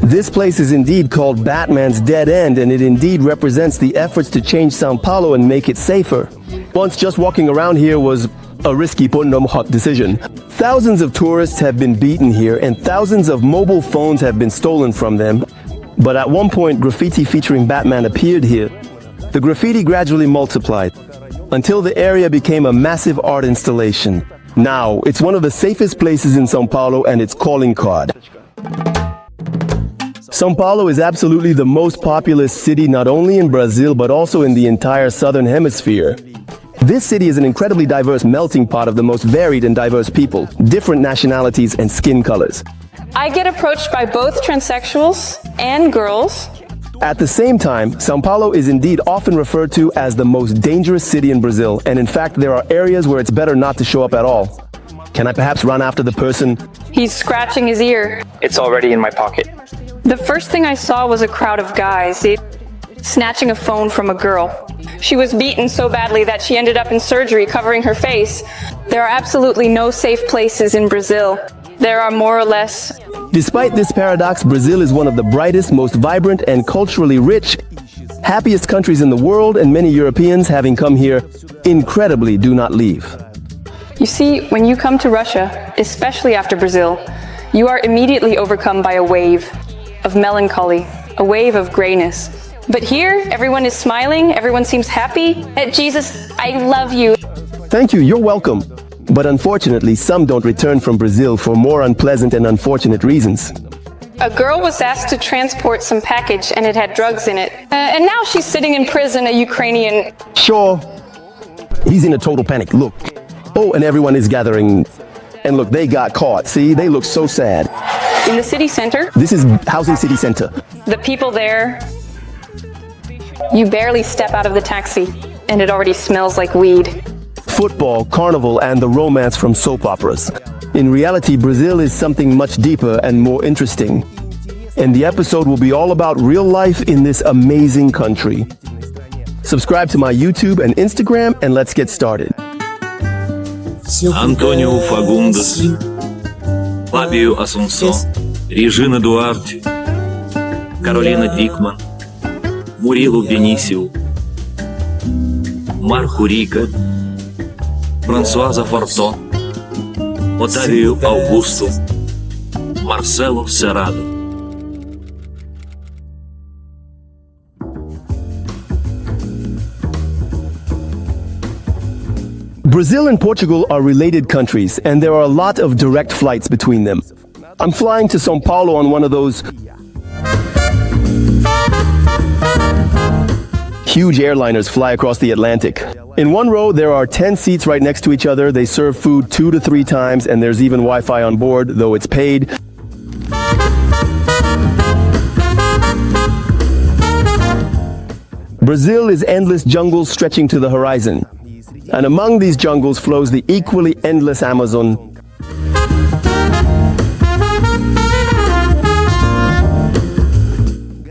This place is indeed called Batman's Dead End, and it indeed represents the efforts to change Sao Paulo and make it safer. Once just walking around here was a risky decision. Thousands of tourists have been beaten here, and thousands of mobile phones have been stolen from them. But at one point, graffiti featuring Batman appeared here. The graffiti gradually multiplied, until the area became a massive art installation. Now, it's one of the safest places in Sao Paulo and its calling card. Sao Paulo is absolutely the most populous city not only in Brazil but also in the entire southern hemisphere. This city is an incredibly diverse melting pot of the most varied and diverse people, different nationalities and skin colors. I get approached by both transsexuals and girls. At the same time, Sao Paulo is indeed often referred to as the most dangerous city in Brazil, and in fact there are areas where it's better not to show up at all. Can I perhaps run after the person? He's scratching his ear. It's already in my pocket. The first thing I saw was a crowd of guys snatching a phone from a girl. She was beaten so badly that she ended up in surgery covering her face. There are absolutely no safe places in Brazil. There are more or less. Despite this paradox, Brazil is one of the brightest, most vibrant, and culturally rich, happiest countries in the world, and many Europeans, having come here, incredibly do not leave. You see, when you come to Russia, especially after Brazil, you are immediately overcome by a wave of melancholy, a wave of grayness. But here, everyone is smiling, everyone seems happy. Jesus, I love you. Thank you, you're welcome. But unfortunately, some don't return from Brazil for more unpleasant and unfortunate reasons. A girl was asked to transport some package and it had drugs in it. And now she's sitting in prison, a Ukrainian. Sure. He's in a total panic, look. Oh, and everyone is gathering. And look, they got caught, see? They look so sad. In the city center? This is Housing City Center. The people there, you barely step out of the taxi and it already smells like weed. Football, carnival, and the romance from soap operas. In reality, Brazil is something much deeper and more interesting. And the episode will be all about real life in this amazing country. Subscribe to my YouTube and Instagram, and let's get started. Antônio Fagundes, Fábio Assunção, Regina Duarte, Carolina Dickman, Murilo Benício, Marco Rica, Françoisa Forton, Otávio Augusto, Marcelo Serrado. Brazil and Portugal are related countries, and there are a lot of direct flights between them. I'm flying to Sao Paulo on one of those huge airliners fly across the Atlantic. In one row, there are 10 seats right next to each other. They serve food 2 to 3 times, and there's even Wi-Fi on board, though it's paid. Brazil is endless jungles stretching to the horizon. And among these jungles flows the equally endless Amazon.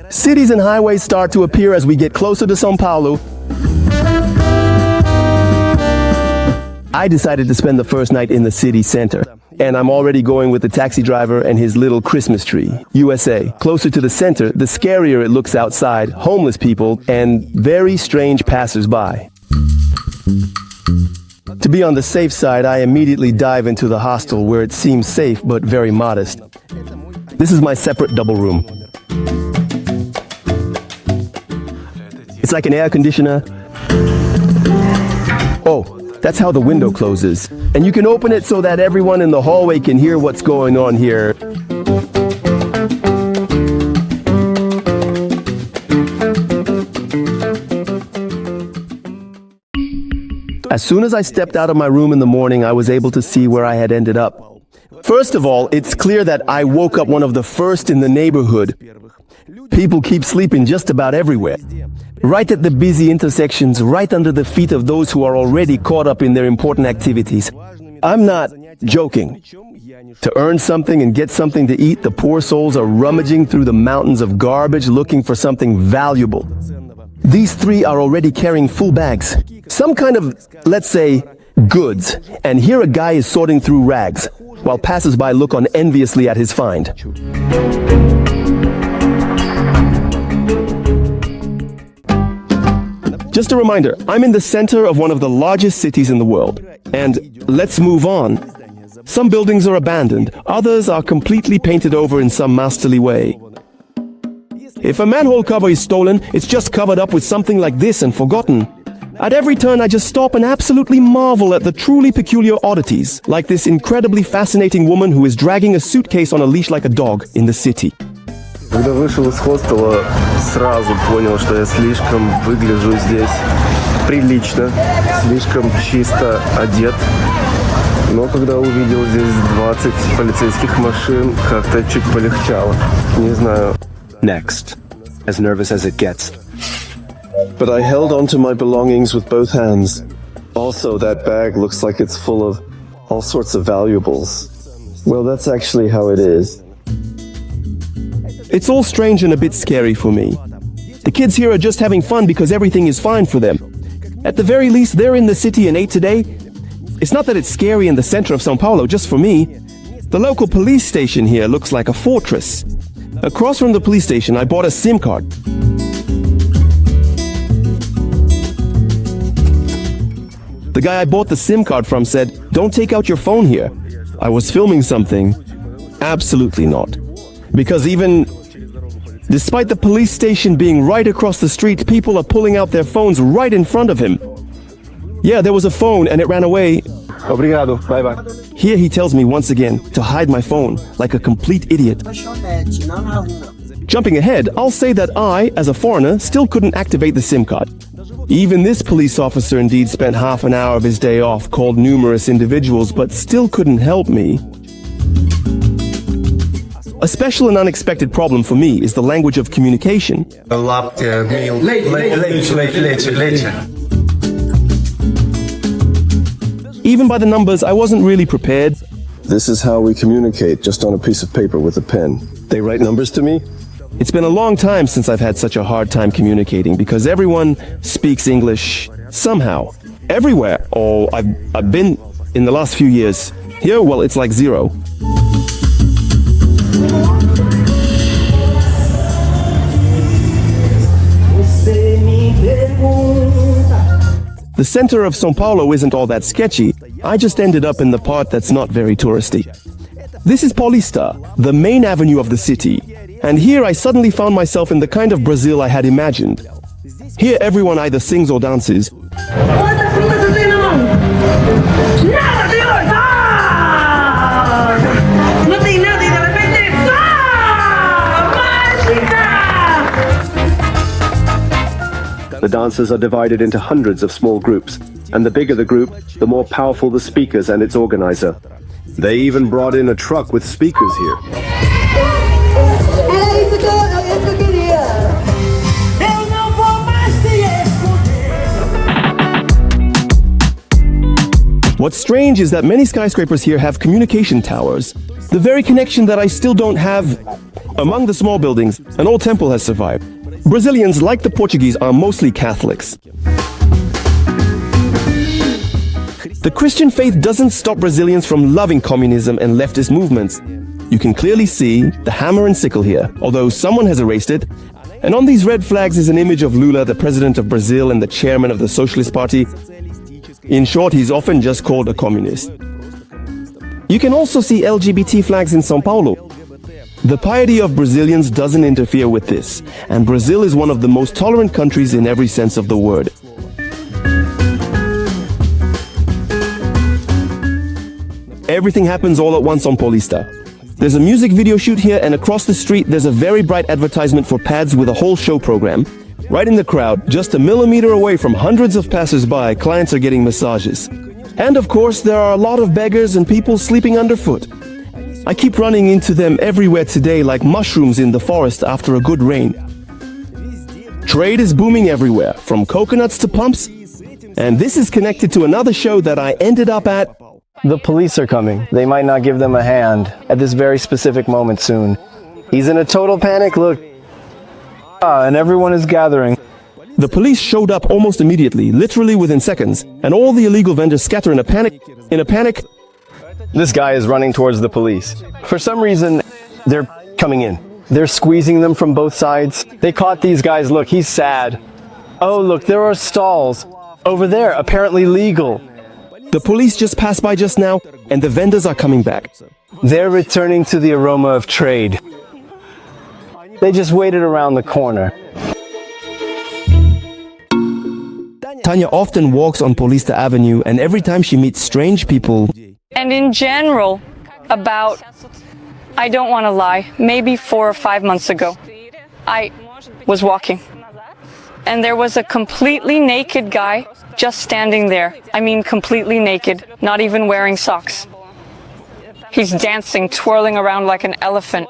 Cities and highways start to appear as we get closer to Sao Paulo. I decided to spend the first night in the city center, and I'm already going with the taxi driver and his little Christmas tree. USA. Closer to the center, the scarier it looks outside, homeless people, and very strange passers-by. To be on the safe side, I immediately dive into the hostel where it seems safe but very modest. This is my separate double room. It's like an air conditioner. Oh, that's how the window closes. And you can open it so that everyone in the hallway can hear what's going on here. As soon as I stepped out of my room in the morning, I was able to see where I had ended up. First of all, it's clear that I woke up one of the first in the neighborhood. People keep sleeping just about everywhere. Right at the busy intersections, right under the feet of those who are already caught up in their important activities. I'm not joking. To earn something and get something to eat, the poor souls are rummaging through the mountains of garbage looking for something valuable. These 3 are already carrying full bags. Some kind of, let's say, goods. And here a guy is sorting through rags, while passers-by look on enviously at his find. Just a reminder, I'm in the center of one of the largest cities in the world. And let's move on. Some buildings are abandoned, others are completely painted over in some masterly way. If a manhole cover is stolen, it's just covered up with something like this and forgotten. At every turn, I just stop and absolutely marvel at the truly peculiar oddities, like this incredibly fascinating woman who is dragging a suitcase on a leash like a dog in the city. Когда вышел из хостела, сразу понял, что я слишком выгляжу здесь прилично, слишком чисто одет. Но когда увидел здесь 20 полицейских машин, как-то чуть полегчало. Не знаю. Next, as nervous as it gets. But I held on to my belongings with both hands. Also, that bag looks like it's full of all sorts of valuables. Well, that's actually how it is. It's all strange and a bit scary for me. The kids here are just having fun because everything is fine for them. At the very least, they're in the city and ate today. It's not that it's scary in the center of Sao Paulo, just for me. The local police station here looks like a fortress. Across from the police station, I bought a SIM card. The guy I bought the SIM card from said, "Don't take out your phone here." I was filming something. Absolutely not. Because even despite the police station being right across the street, people are pulling out their phones right in front of him. Yeah, there was a phone and it ran away. Obrigado. Bye-bye. Here he tells me once again to hide my phone, like a complete idiot. Jumping ahead, I'll say that I, as a foreigner, still couldn't activate the SIM card. Even this police officer indeed spent half an hour of his day off, called numerous individuals, but still couldn't help me. A special and unexpected problem for me is the language of communication. Even by the numbers, I wasn't really prepared. This is how we communicate, just on a piece of paper with a pen. They write numbers to me? It's been a long time since I've had such a hard time communicating because everyone speaks English somehow. Everywhere. Oh, I've been in the last few years. Here, well, it's like zero. The center of Sao Paulo isn't all that sketchy. I just ended up in the part that's not very touristy. This is Paulista, the main avenue of the city. And here I suddenly found myself in the kind of Brazil I had imagined. Here everyone either sings or dances. The dancers are divided into hundreds of small groups, and the bigger the group, the more powerful the speakers and its organizer. They even brought in a truck with speakers here. What's strange is that many skyscrapers here have communication towers. The very connection that I still don't have. Among the small buildings, an old temple has survived. Brazilians, like the Portuguese, are mostly Catholics. The Christian faith doesn't stop Brazilians from loving communism and leftist movements. You can clearly see the hammer and sickle here, although someone has erased it. And on these red flags is an image of Lula, the president of Brazil and the chairman of the Socialist Party. In short, he's often just called a communist. You can also see LGBT flags in Sao Paulo. The piety of Brazilians doesn't interfere with this, and Brazil is one of the most tolerant countries in every sense of the word. Everything happens all at once on Paulista. There's a music video shoot here, and across the street there's a very bright advertisement for pads with a whole show program. Right in the crowd, just a millimeter away from hundreds of passers-by, clients are getting massages. And of course, there are a lot of beggars and people sleeping underfoot. I keep running into them everywhere today like mushrooms in the forest after a good rain. Trade is booming everywhere, from coconuts to pumps. And this is connected to another show that I ended up at. The police are coming. They might not give them a hand at this very specific moment soon. He's in a total panic, look. And everyone is gathering. The police showed up almost immediately, literally within seconds, and all the illegal vendors scatter in a panic. This guy is running towards the police. For some reason, they're coming in. They're squeezing them from both sides. They caught these guys. Look, he's sad. Oh, look, there are stalls. Over there, apparently legal. The police just passed by just now, and the vendors are coming back. They're returning to the aroma of trade. They just waited around the corner. Tanya often walks on Paulista Avenue, and every time she meets strange people, And in general, about, I don't want to lie, maybe 4 or 5 months ago, I was walking. And there was a completely naked guy just standing there. I mean, completely naked, not even wearing socks. He's dancing, twirling around like an elephant.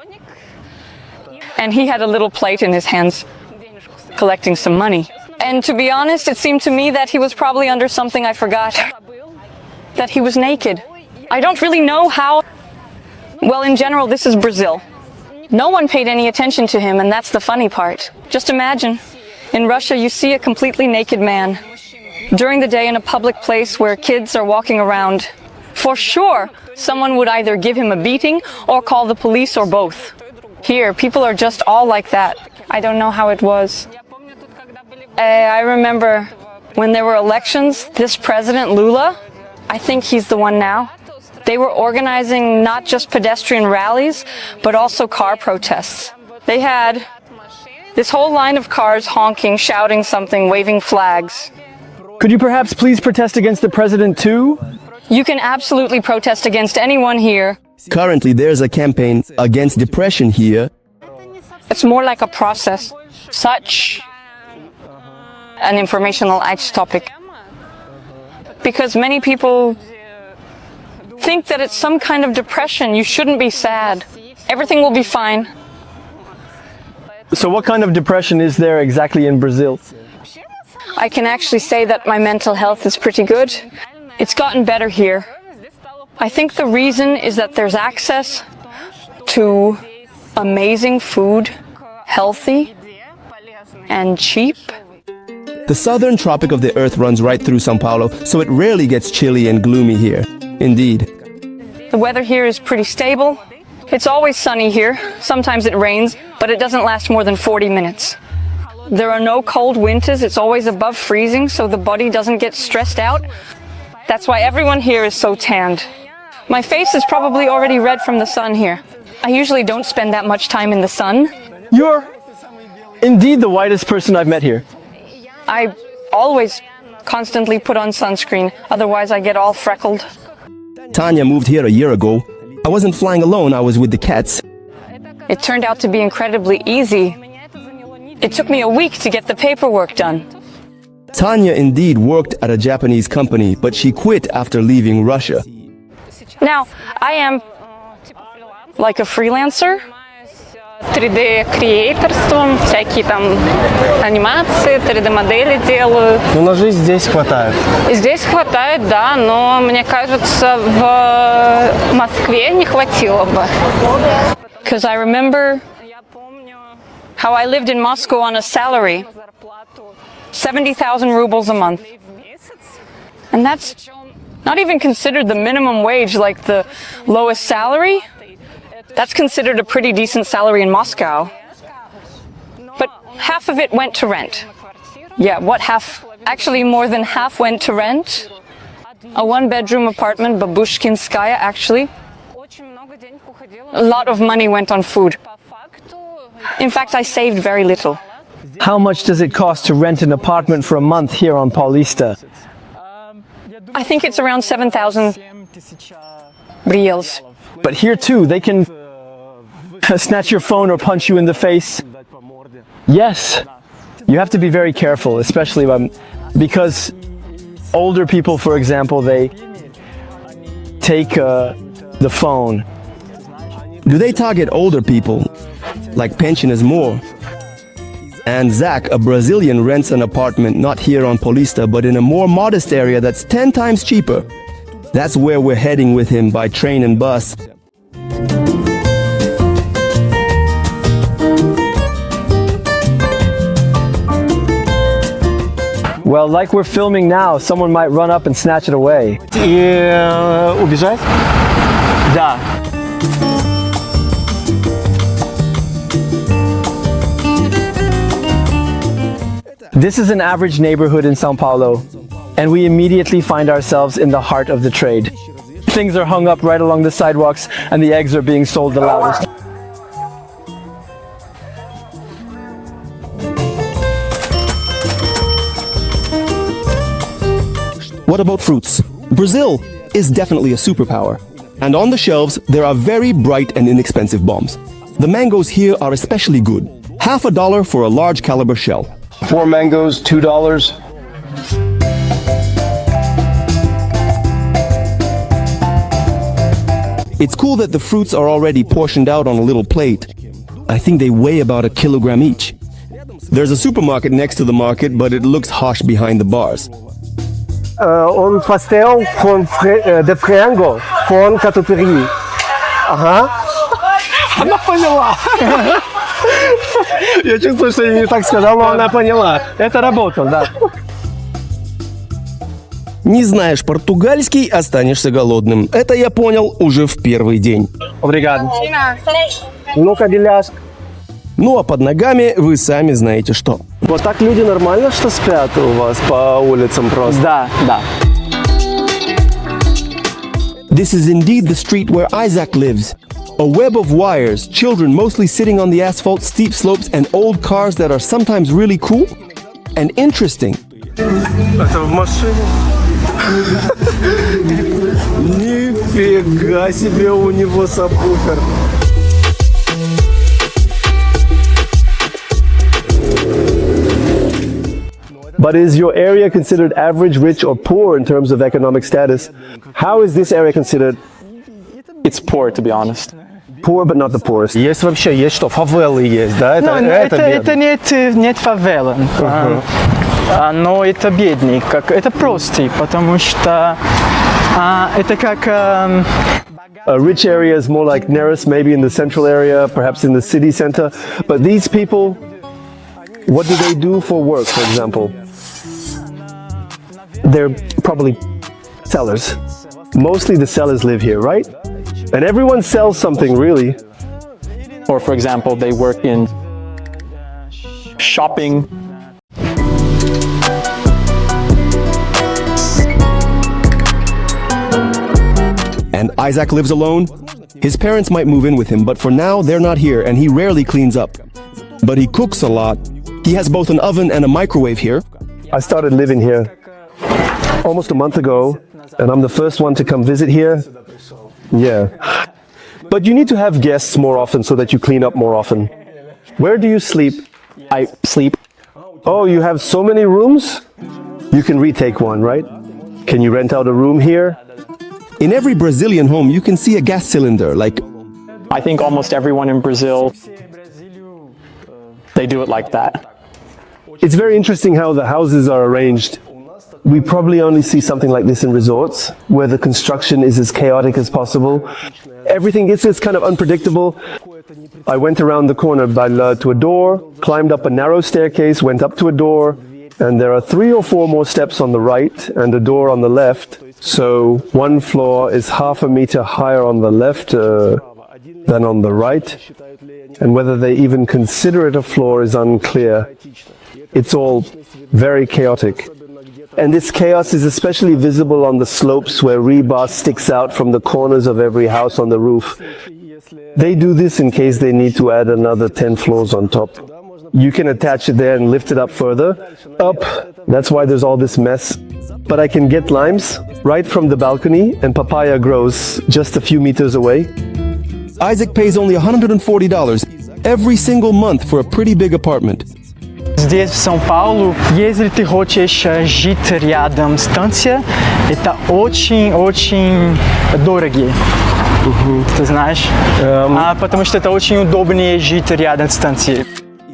And he had a little plate in his hands, collecting some money. And to be honest, it seemed to me that he was probably under something I forgot. That he was naked. I don't really know how. Well, in general, this is Brazil. No one paid any attention to him, and that's the funny part. Just imagine, in Russia, you see a completely naked man during the day in a public place where kids are walking around. For sure, someone would either give him a beating or call the police or both. Here, people are just all like that. I don't know how it was. I remember when there were elections, this president, Lula, I think he's the one now, they were organizing not just pedestrian rallies, but also car protests. They had this whole line of cars honking, shouting something, waving flags. Could you perhaps please protest against the president too? You can absolutely protest against anyone here. currently there's a campaign against depression here. It's more like a process. Such an informational topic. Because many people think that it's some kind of depression. You shouldn't be sad. Everything will be fine. So what kind of depression is there exactly in Brazil? I can actually say that my mental health is pretty good. It's gotten better here. I think the reason is that there's access to amazing food, healthy and cheap. The southern tropic of the earth runs right through Sao Paulo, so it rarely gets chilly and gloomy here. Indeed. The weather here is pretty stable. It's always sunny here. Sometimes it rains, but it doesn't last more than 40 minutes. There are no cold winters. It's always above freezing, so the body doesn't get stressed out. That's why everyone here is so tanned. My face is probably already red from the sun here. I usually don't spend that much time in the sun. You're indeed the whitest person I've met here. I always constantly put on sunscreen, otherwise I get all freckled. Tanya moved here a year ago. I wasn't flying alone, I was with the cats. It turned out to be incredibly easy. It took me a week to get the paperwork done. Tanya indeed worked at a Japanese company, but she quit after leaving Russia. Now, I am like a freelancer. 3D-креаторством, всякие там анимации, 3D-модели делаю. Но на жизнь здесь хватает. Здесь хватает, да, но мне кажется, в Москве не хватило бы. Because I remember how I lived in Moscow on a salary, 70,000 rubles a month. And that's not even considered the minimum wage, like the lowest salary. That's considered a pretty decent salary in Moscow. But half of it went to rent. Yeah, what half? Actually, more than half went to rent. A one-bedroom apartment, Babushkinskaya, actually. A lot of money went on food. In fact, I saved very little. How much does it cost to rent an apartment for a month here on Paulista? I think it's around 7,000 reals. But here too, they can snatch your phone or punch you in the face. Yes, you have to be very careful, especially because older people, for example, they take the phone. Do they target older people, like pensioners, more? And Zach, a Brazilian, rents an apartment not here on Paulista, but in a more modest area that's 10 times cheaper. That's where we're heading with him by train and bus. Well, like we're filming now, someone might run up and snatch it away. И убежать? Да. This is an average neighborhood in Sao Paulo, and we immediately find ourselves in the heart of the trade. Things are hung up right along the sidewalks, and the eggs are being sold the loudest. What about fruits? Brazil is definitely a superpower. And on the shelves, there are very bright and inexpensive bombs. The mangoes here are especially good. $50 for a large caliber shell. 4 mangoes, $2. It's cool that the fruits are already portioned out on a little plate. I think they weigh about a kilogram each. There's a supermarket next to the market, but it looks harsh behind the bars. Un pastel de frango con catupiry. Ага. Она поняла. Я чувствую, что я не так сказал, но она поняла. Это работало, да. Не знаешь португальский, останешься голодным. Это я понял уже в первый день. Obrigado. Ну-ка, деляшка. Ну а под ногами вы сами знаете что. Вот так люди нормально, что спят у вас по улицам просто? Да, да. This is indeed the street where Isaac lives. A web of wires, children mostly sitting on the asphalt, steep slopes, and old cars that are sometimes really cool and interesting. Это в машине? Нифига себе у него сабвуфер. But is your area considered average, rich, or poor in terms of economic status? How is this area considered? It's poor, to be honest. Poor, but not the poorest. Есть вообще, есть что, фавелы есть, да? Это нет фавела, но это бедный, это простый, потому что это как... A rich area is more like Neris, maybe in the central area, perhaps in the city center. But these people, what do they do for work, for example? They're probably sellers. Mostly the sellers live here, right? And everyone sells something, really. Or for example, they work in shopping. And Isaac lives alone? His parents might move in with him, but for now they're not here and he rarely cleans up. But he cooks a lot. He has both an oven and a microwave here. I started living here almost a month ago, and I'm the first one to come visit here. Yeah. But you need to have guests more often so that you clean up more often. Where do you sleep? I sleep. Oh, you have so many rooms? You can retake one, right? Can you rent out a room here? In every Brazilian home, you can see a gas cylinder, like... I think almost everyone in Brazil, they do it like that. It's very interesting how the houses are arranged. We probably only see something like this in resorts, where the construction is as chaotic as possible. Everything is just kind of unpredictable. I went around the corner to a door, climbed up a narrow staircase, went up to a door, and there are 3 or 4 more steps on the right and a door on the left. So one floor is half a meter higher on the left than on the right. And whether they even consider it a floor is unclear. It's all very chaotic. And this chaos is especially visible on the slopes where rebar sticks out from the corners of every house on the roof. They do this in case they need to add another 10 floors on top. You can attach it there and lift it up further. Up. That's why there's all this mess. But I can get limes right from the balcony, and papaya grows just a few meters away. Isaac pays only $140 every single month for a pretty big apartment. Здесь, в São Paulo, если ты хочешь жить рядом с станцией, это очень-очень дорого. Ты знаешь? Потому что это очень удобнее жить рядом с станцией.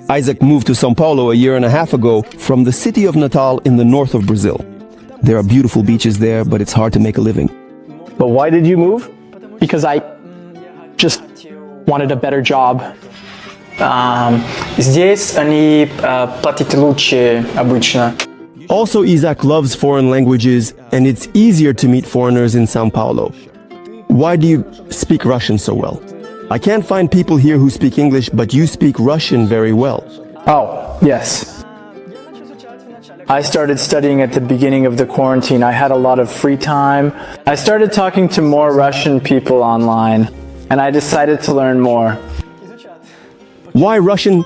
Isaac moved to Sao Paulo a year and a half ago from the city of Natal in the north of Brazil. There are beautiful beaches there, but it's hard to make a living. But why did you move? Because I just wanted a better job. Здесь они платят лучше обычно. Also, Isaac loves foreign languages, and it's easier to meet foreigners in Sao Paulo. Why do you speak Russian so well? I can't find people here who speak English, but you speak Russian very well. Oh, yes. I started studying at the beginning of the quarantine. I had a lot of free time. I started talking to more Russian people online, and I decided to learn more. Why Russian?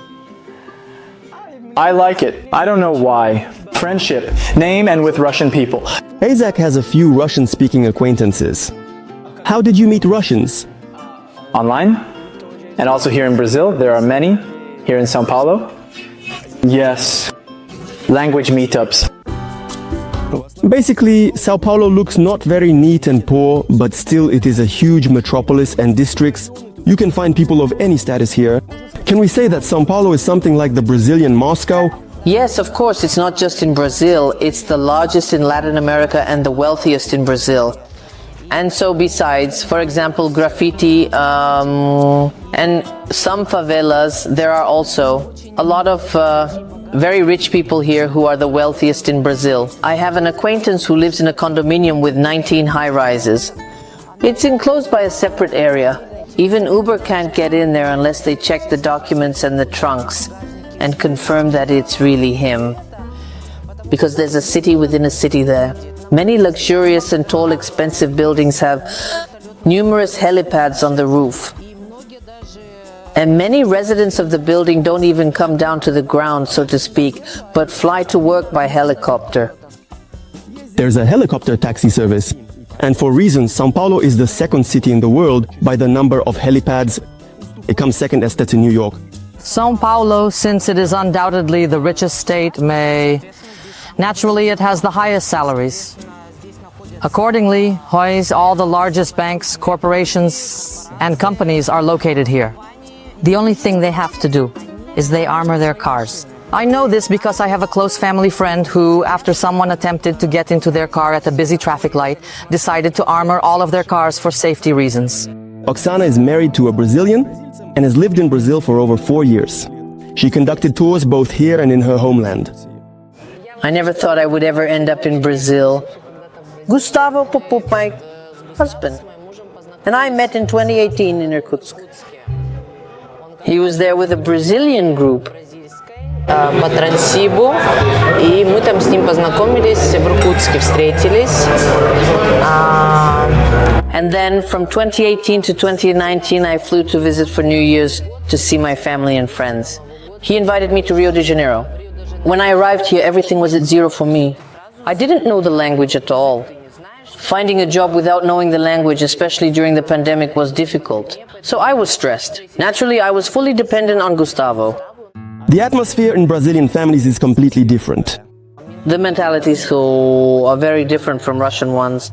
I like it. I don't know why. Friendship, name, and with Russian people. Isaac has a few Russian-speaking acquaintances. How did you meet Russians? Online, and also here in Brazil. There are many. Here in Sao Paulo. Yes. Language meetups. Basically, Sao Paulo looks not very neat and poor, but still it is a huge metropolis and districts. You can find people of any status here. Can we say that Sao Paulo is something like the Brazilian Moscow? Yes, of course, it's not just in Brazil, it's the largest in Latin America and the wealthiest in Brazil. And so besides, for example, graffiti and some favelas, there are also a lot of very rich people here who are the wealthiest in Brazil. I have an acquaintance who lives in a condominium with 19 high-rises. It's enclosed by a separate area. Even Uber can't get in there unless they check the documents and the trunks and confirm that it's really him. Because there's a city within a city there. Many luxurious and tall, expensive buildings have numerous helipads on the roof. And many residents of the building don't even come down to the ground, so to speak, but fly to work by helicopter. There's a helicopter taxi service. And for reasons, Sao Paulo is the second city in the world by the number of helipads. It comes second as to New York. Sao Paulo, since it is undoubtedly the richest state, naturally it has the highest salaries. Accordingly, all the largest banks, corporations, and companies are located here. The only thing they have to do is they armor their cars. I know this because I have a close family friend who, after someone attempted to get into their car at a busy traffic light, decided to armor all of their cars for safety reasons. Oksana is married to a Brazilian and has lived in Brazil for over 4 years. She conducted tours both here and in her homeland. I never thought I would ever end up in Brazil. Gustavo Popop, my husband, and I met in 2018 in Irkutsk. He was there with a Brazilian group. По Трансибу, и мы там с ним познакомились, в Иркутске встретились. And then from 2018 to 2019, I flew to visit for New Year's to see my family and friends. He invited me to Rio de Janeiro. When I arrived here, everything was at zero for me. I didn't know the language at all. Finding a job without knowing the language, especially during the pandemic, was difficult. So I was stressed. Naturally, I was fully dependent on Gustavo. The atmosphere in Brazilian families is completely different. The mentalities are very different from Russian ones.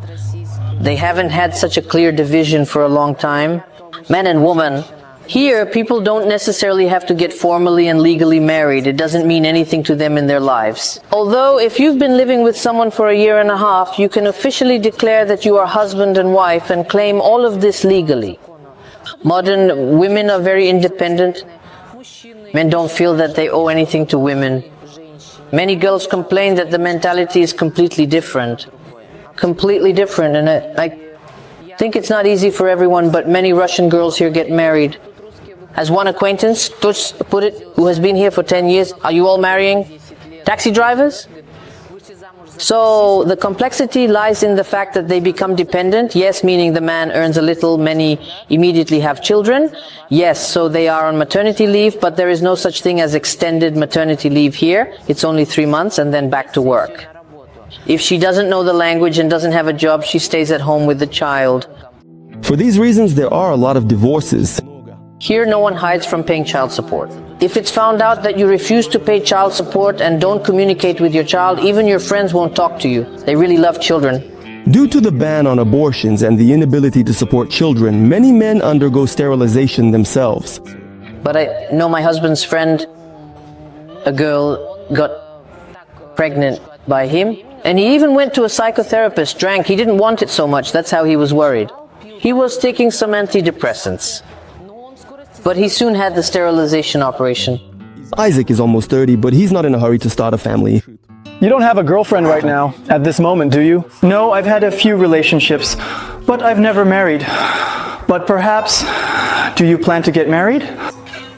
They haven't had such a clear division for a long time. Man and woman. Here, people don't necessarily have to get formally and legally married. It doesn't mean anything to them in their lives. Although, if you've been living with someone for a year and a half, you can officially declare that you are husband and wife and claim all of this legally. Modern women are very independent. Men don't feel that they owe anything to women. Many girls complain that the mentality is completely different. Completely different, and I think it's not easy for everyone, but many Russian girls here get married. As one acquaintance put it, who has been here for 10 years, are you all marrying taxi drivers? So the complexity lies in the fact that they become dependent. Yes, meaning the man earns a little, many immediately have children. Yes, so they are on maternity leave, but there is no such thing as extended maternity leave here. It's only 3 months and then back to work. If she doesn't know the language and doesn't have a job, she stays at home with the child. For these reasons, there are a lot of divorces. Here, no one hides from paying child support. If it's found out that you refuse to pay child support and don't communicate with your child, even your friends won't talk to you. They really love children. Due to the ban on abortions and the inability to support children, many men undergo sterilization themselves. But I know my husband's friend, a girl got pregnant by him, and he even went to a psychotherapist, drank. He didn't want it so much. That's how he was worried. He was taking some antidepressants. But he soon had the sterilization operation. Isaac is almost 30, but he's not in a hurry to start a family. You don't have a girlfriend right now, at this moment, do you? No, I've had a few relationships, but I've never married. But perhaps, do you plan to get married?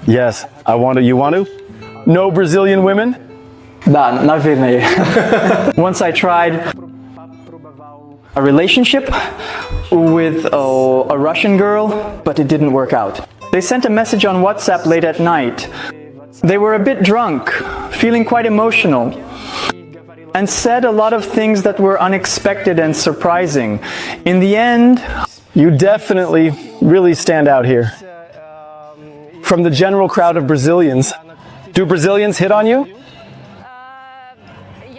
Yes, I want to. You want to? No Brazilian women? Да, наверное. Once I tried a relationship with a Russian girl, but it didn't work out. They sent a message on WhatsApp late at night. They were a bit drunk, feeling quite emotional, and said a lot of things that were unexpected and surprising. In the end, you definitely really stand out here. From the general crowd of Brazilians. Do Brazilians hit on you?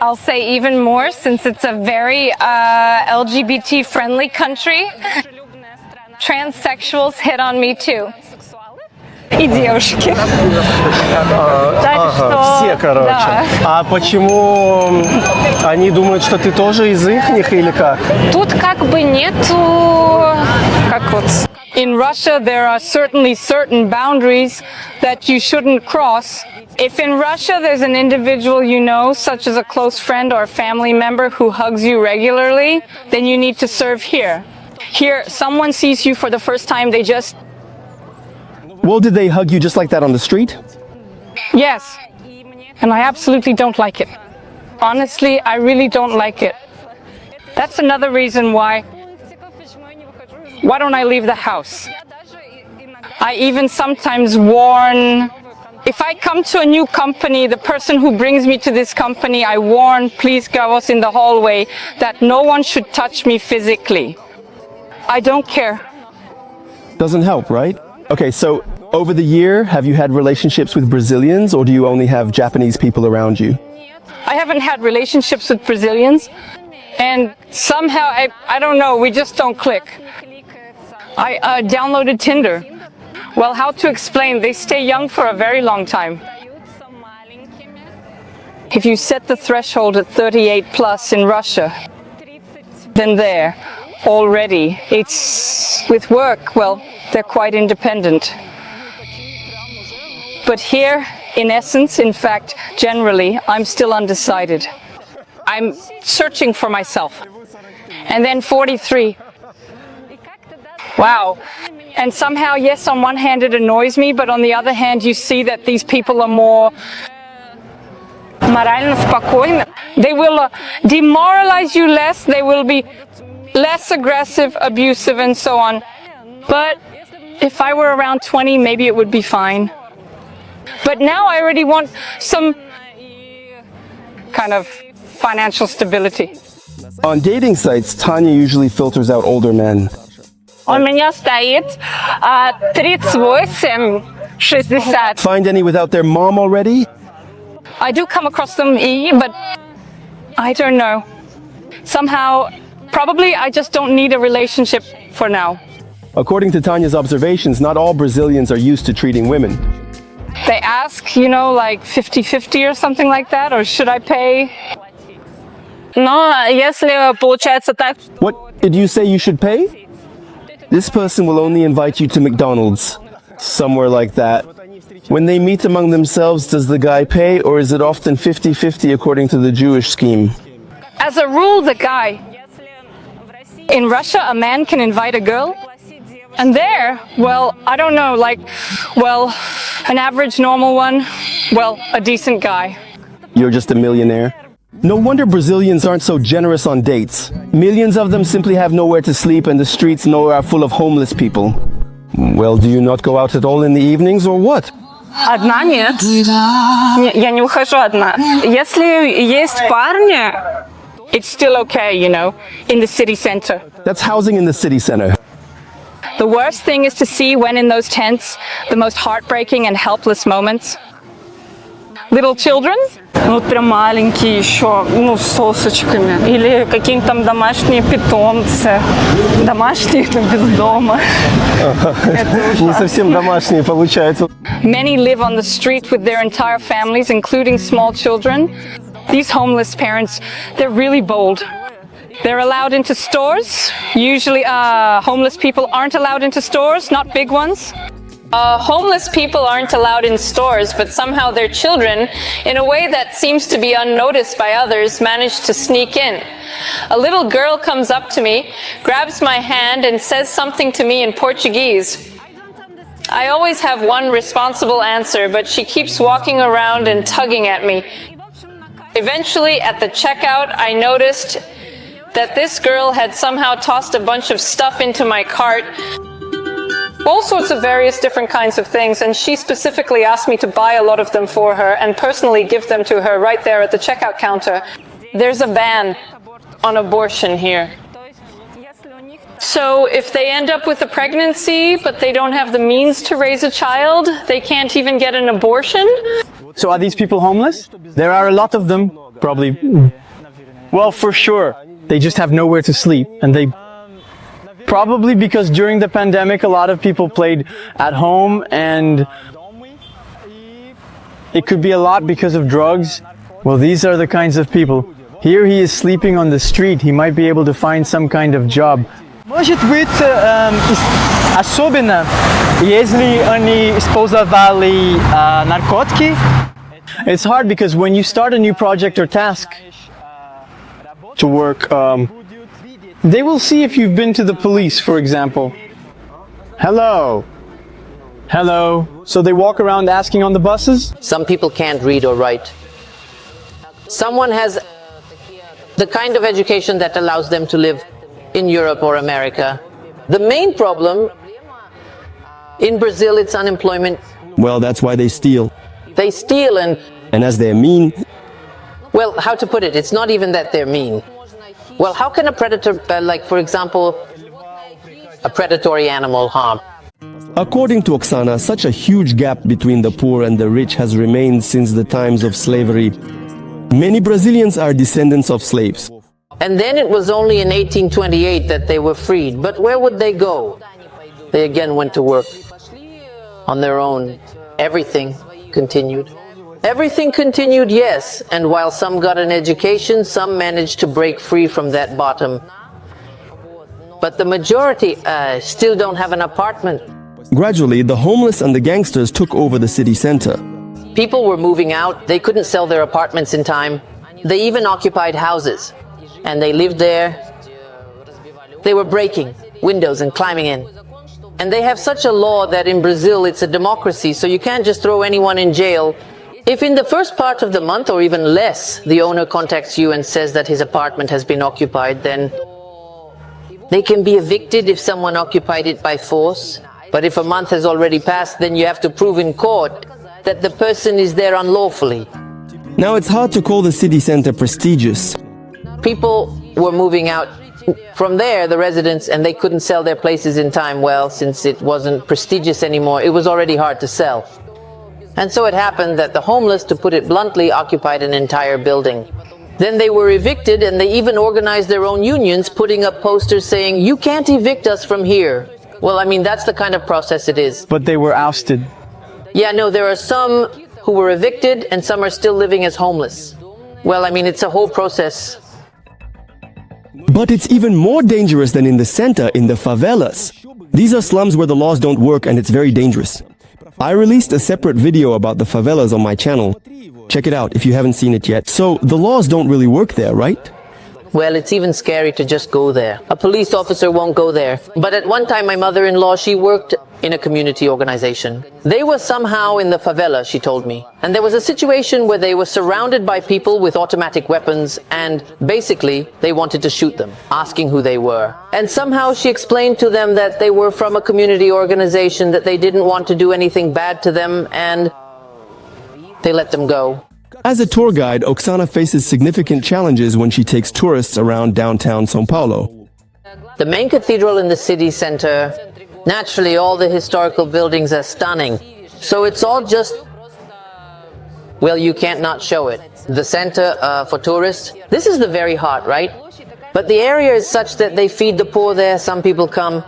I'll say even more, since it's a very LGBT-friendly country. Transsexuals hit on me too. И девушки. Все, короче. Да. А почему они думают, что ты тоже из ихних или как? Тут как бы нету... Как вот... In Russia, there are certainly certain boundaries that you shouldn't cross. If in Russia there's an individual you know, such as a close friend or a family member who hugs you regularly, then you need to serve here. Here, someone sees you for the first time, they just... Well, did they hug you just like that on the street? Yes. And I absolutely don't like it. Honestly, I really don't like it. That's another reason why don't I leave the house? I even sometimes warn, if I come to a new company, the person who brings me to this company, I warn, please go us in the hallway, that no one should touch me physically. I don't care. Doesn't help, right? Okay, so over the year, have you had relationships with Brazilians, or do you only have Japanese people around you? I haven't had relationships with Brazilians, and somehow, I don't know, we just don't click. I downloaded Tinder. Well, how to explain? They stay young for a very long time. If you set the threshold at 38 plus in Russia, then there, already, it's with work, well, they're quite independent. But here, in essence, in fact, generally, I'm still undecided. I'm searching for myself. And then 43. Wow. And somehow, yes, on one hand it annoys me, but on the other hand you see that these people are more Морально спокойно. They will demoralize you less, they will be less aggressive, abusive, and so on. But if I were around 20, maybe it would be fine. But now I already want some kind of financial stability. On dating sites, Tanya usually filters out older men. У меня стоит 38, 60. Find any without their mom already? I do come across them, but I don't know. Somehow, probably I just don't need a relationship for now. According to Tanya's observations, not all Brazilians are used to treating women. They ask, you know, like 50-50 or something like that, or should I pay? Но если получается так... What did you say you should pay? This person will only invite you to McDonald's, somewhere like that. When they meet among themselves, does the guy pay, or is it often 50-50 according to the Jewish scheme? As a rule, the guy. In Russia, a man can invite a girl. And there, well, I don't know, like, well, an average normal one, well, a decent guy. You're just a millionaire? No wonder Brazilians aren't so generous on dates. Millions of them simply have nowhere to sleep, and the streets nowhere are full of homeless people. Well, do you not go out at all in the evenings, or what? Одна нет. Я не выхожу одна. Если есть парни... It's still okay, you know, in the city center. That's housing in the city center. The worst thing is to see when in those tents, the most heartbreaking and helpless moments. Little children? Вот прям маленькие еще, ну, с сосочками. Или какие-нибудь там домашние питомцы. Домашние, но без дома. Не совсем домашние получается. Many live on the street with their entire families, including small children. These homeless parents, they're really bold. They're allowed into stores. Usually, homeless people aren't allowed into stores, not big ones. Homeless people aren't allowed in stores, but somehow their children, in a way that seems to be unnoticed by others, manage to sneak in. A little girl comes up to me, grabs my hand, and says something to me in Portuguese. I always have one responsible answer, but she keeps walking around and tugging at me. Eventually, at the checkout, I noticed that this girl had somehow tossed a bunch of stuff into my cart. All sorts of various different kinds of things, and she specifically asked me to buy a lot of them for her and personally give them to her right there at the checkout counter. There's a ban on abortion here. So if they end up with a pregnancy, but they don't have the means to raise a child, they can't even get an abortion? So are these people homeless? There are a lot of them, probably. Well, for sure. They just have nowhere to sleep, and they probably because during the pandemic a lot of people played at home, and it could be a lot because of drugs. Well, these are the kinds of people. Here he is sleeping on the street. He might be able to find some kind of job. Может быть, особенно если они использовали наркотики. It's hard because when you start a new project or task to work, they will see if you've been to the police, for example. Hello. Hello. So they walk around asking on the buses? Some people can't read or write. Someone has the kind of education that allows them to live in Europe or America. The main problem in Brazil, it's unemployment. Well, that's why they steal. They steal and as they're mean, well, how to put it? It's not even that they're mean. Well, how can a predator, like for example, a predatory animal harm? according to Oksana, such a huge gap between the poor and the rich has remained since the times of slavery. Many Brazilians are descendants of slaves. And then it was only in 1828 that they were freed. But where would they go? They again went to work on their own. Everything continued. Everything continued, yes. And while some got an education, some managed to break free from that bottom. But the majority still don't have an apartment. Gradually, the homeless and the gangsters took over the city center. People were moving out. They couldn't sell their apartments in time. They even occupied houses. And they lived there. They were breaking windows and climbing in. And they have such a law that in Brazil it's a democracy, so you can't just throw anyone in jail. If in the first part of the month or even less, the owner contacts you and says that his apartment has been occupied, then they can be evicted if someone occupied it by force. But if a month has already passed, then you have to prove in court that the person is there unlawfully. Now it's hard to call the city center prestigious. People were moving out from there, the residents, and they couldn't sell their places in time. Well, since it wasn't prestigious anymore, it was already hard to sell. And so it happened that the homeless, to put it bluntly, occupied an entire building. Then they were evicted, and they even organized their own unions, putting up posters saying, "You can't evict us from here." Well, I mean, that's the kind of process it is. But they were ousted. Yeah, no, there are some who were evicted, and some are still living as homeless. Well, I mean, it's a whole process. But it's even more dangerous than in the center, in the favelas. These are slums where the laws don't work and it's very dangerous. I released a separate video about the favelas on my channel. Check it out if you haven't seen it yet. So the laws don't really work there, right? Well, it's even scary to just go there. A police officer won't go there. But at one time, my mother-in-law, she worked in a community organization. They were somehow in the favela, she told me. And there was a situation where they were surrounded by people with automatic weapons, and basically, they wanted to shoot them, asking who they were. And somehow she explained to them that they were from a community organization, that they didn't want to do anything bad to them, and they let them go. As a tour guide, Oksana faces significant challenges when she takes tourists around downtown Sao Paulo. The main cathedral in the city center, naturally all the historical buildings are stunning. So it's all just, well, you can't not show it. The center for tourists, this is the very heart, right? But the area is such that they feed the poor there. Some people come.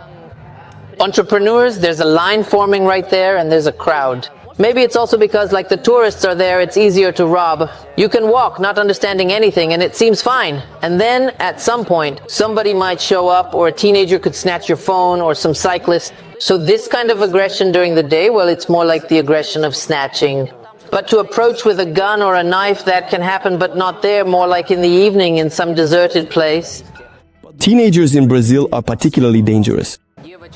Entrepreneurs, there's a line forming right there and there's a crowd. Maybe it's also because, like, the tourists are there, it's easier to rob. You can walk not understanding anything and it seems fine. And then, at some point, somebody might show up, or a teenager could snatch your phone, or some cyclist. So this kind of aggression during the day, well, it's more like the aggression of snatching. But to approach with a gun or a knife, that can happen, but not there, more like in the evening in some deserted place. Teenagers in Brazil are particularly dangerous.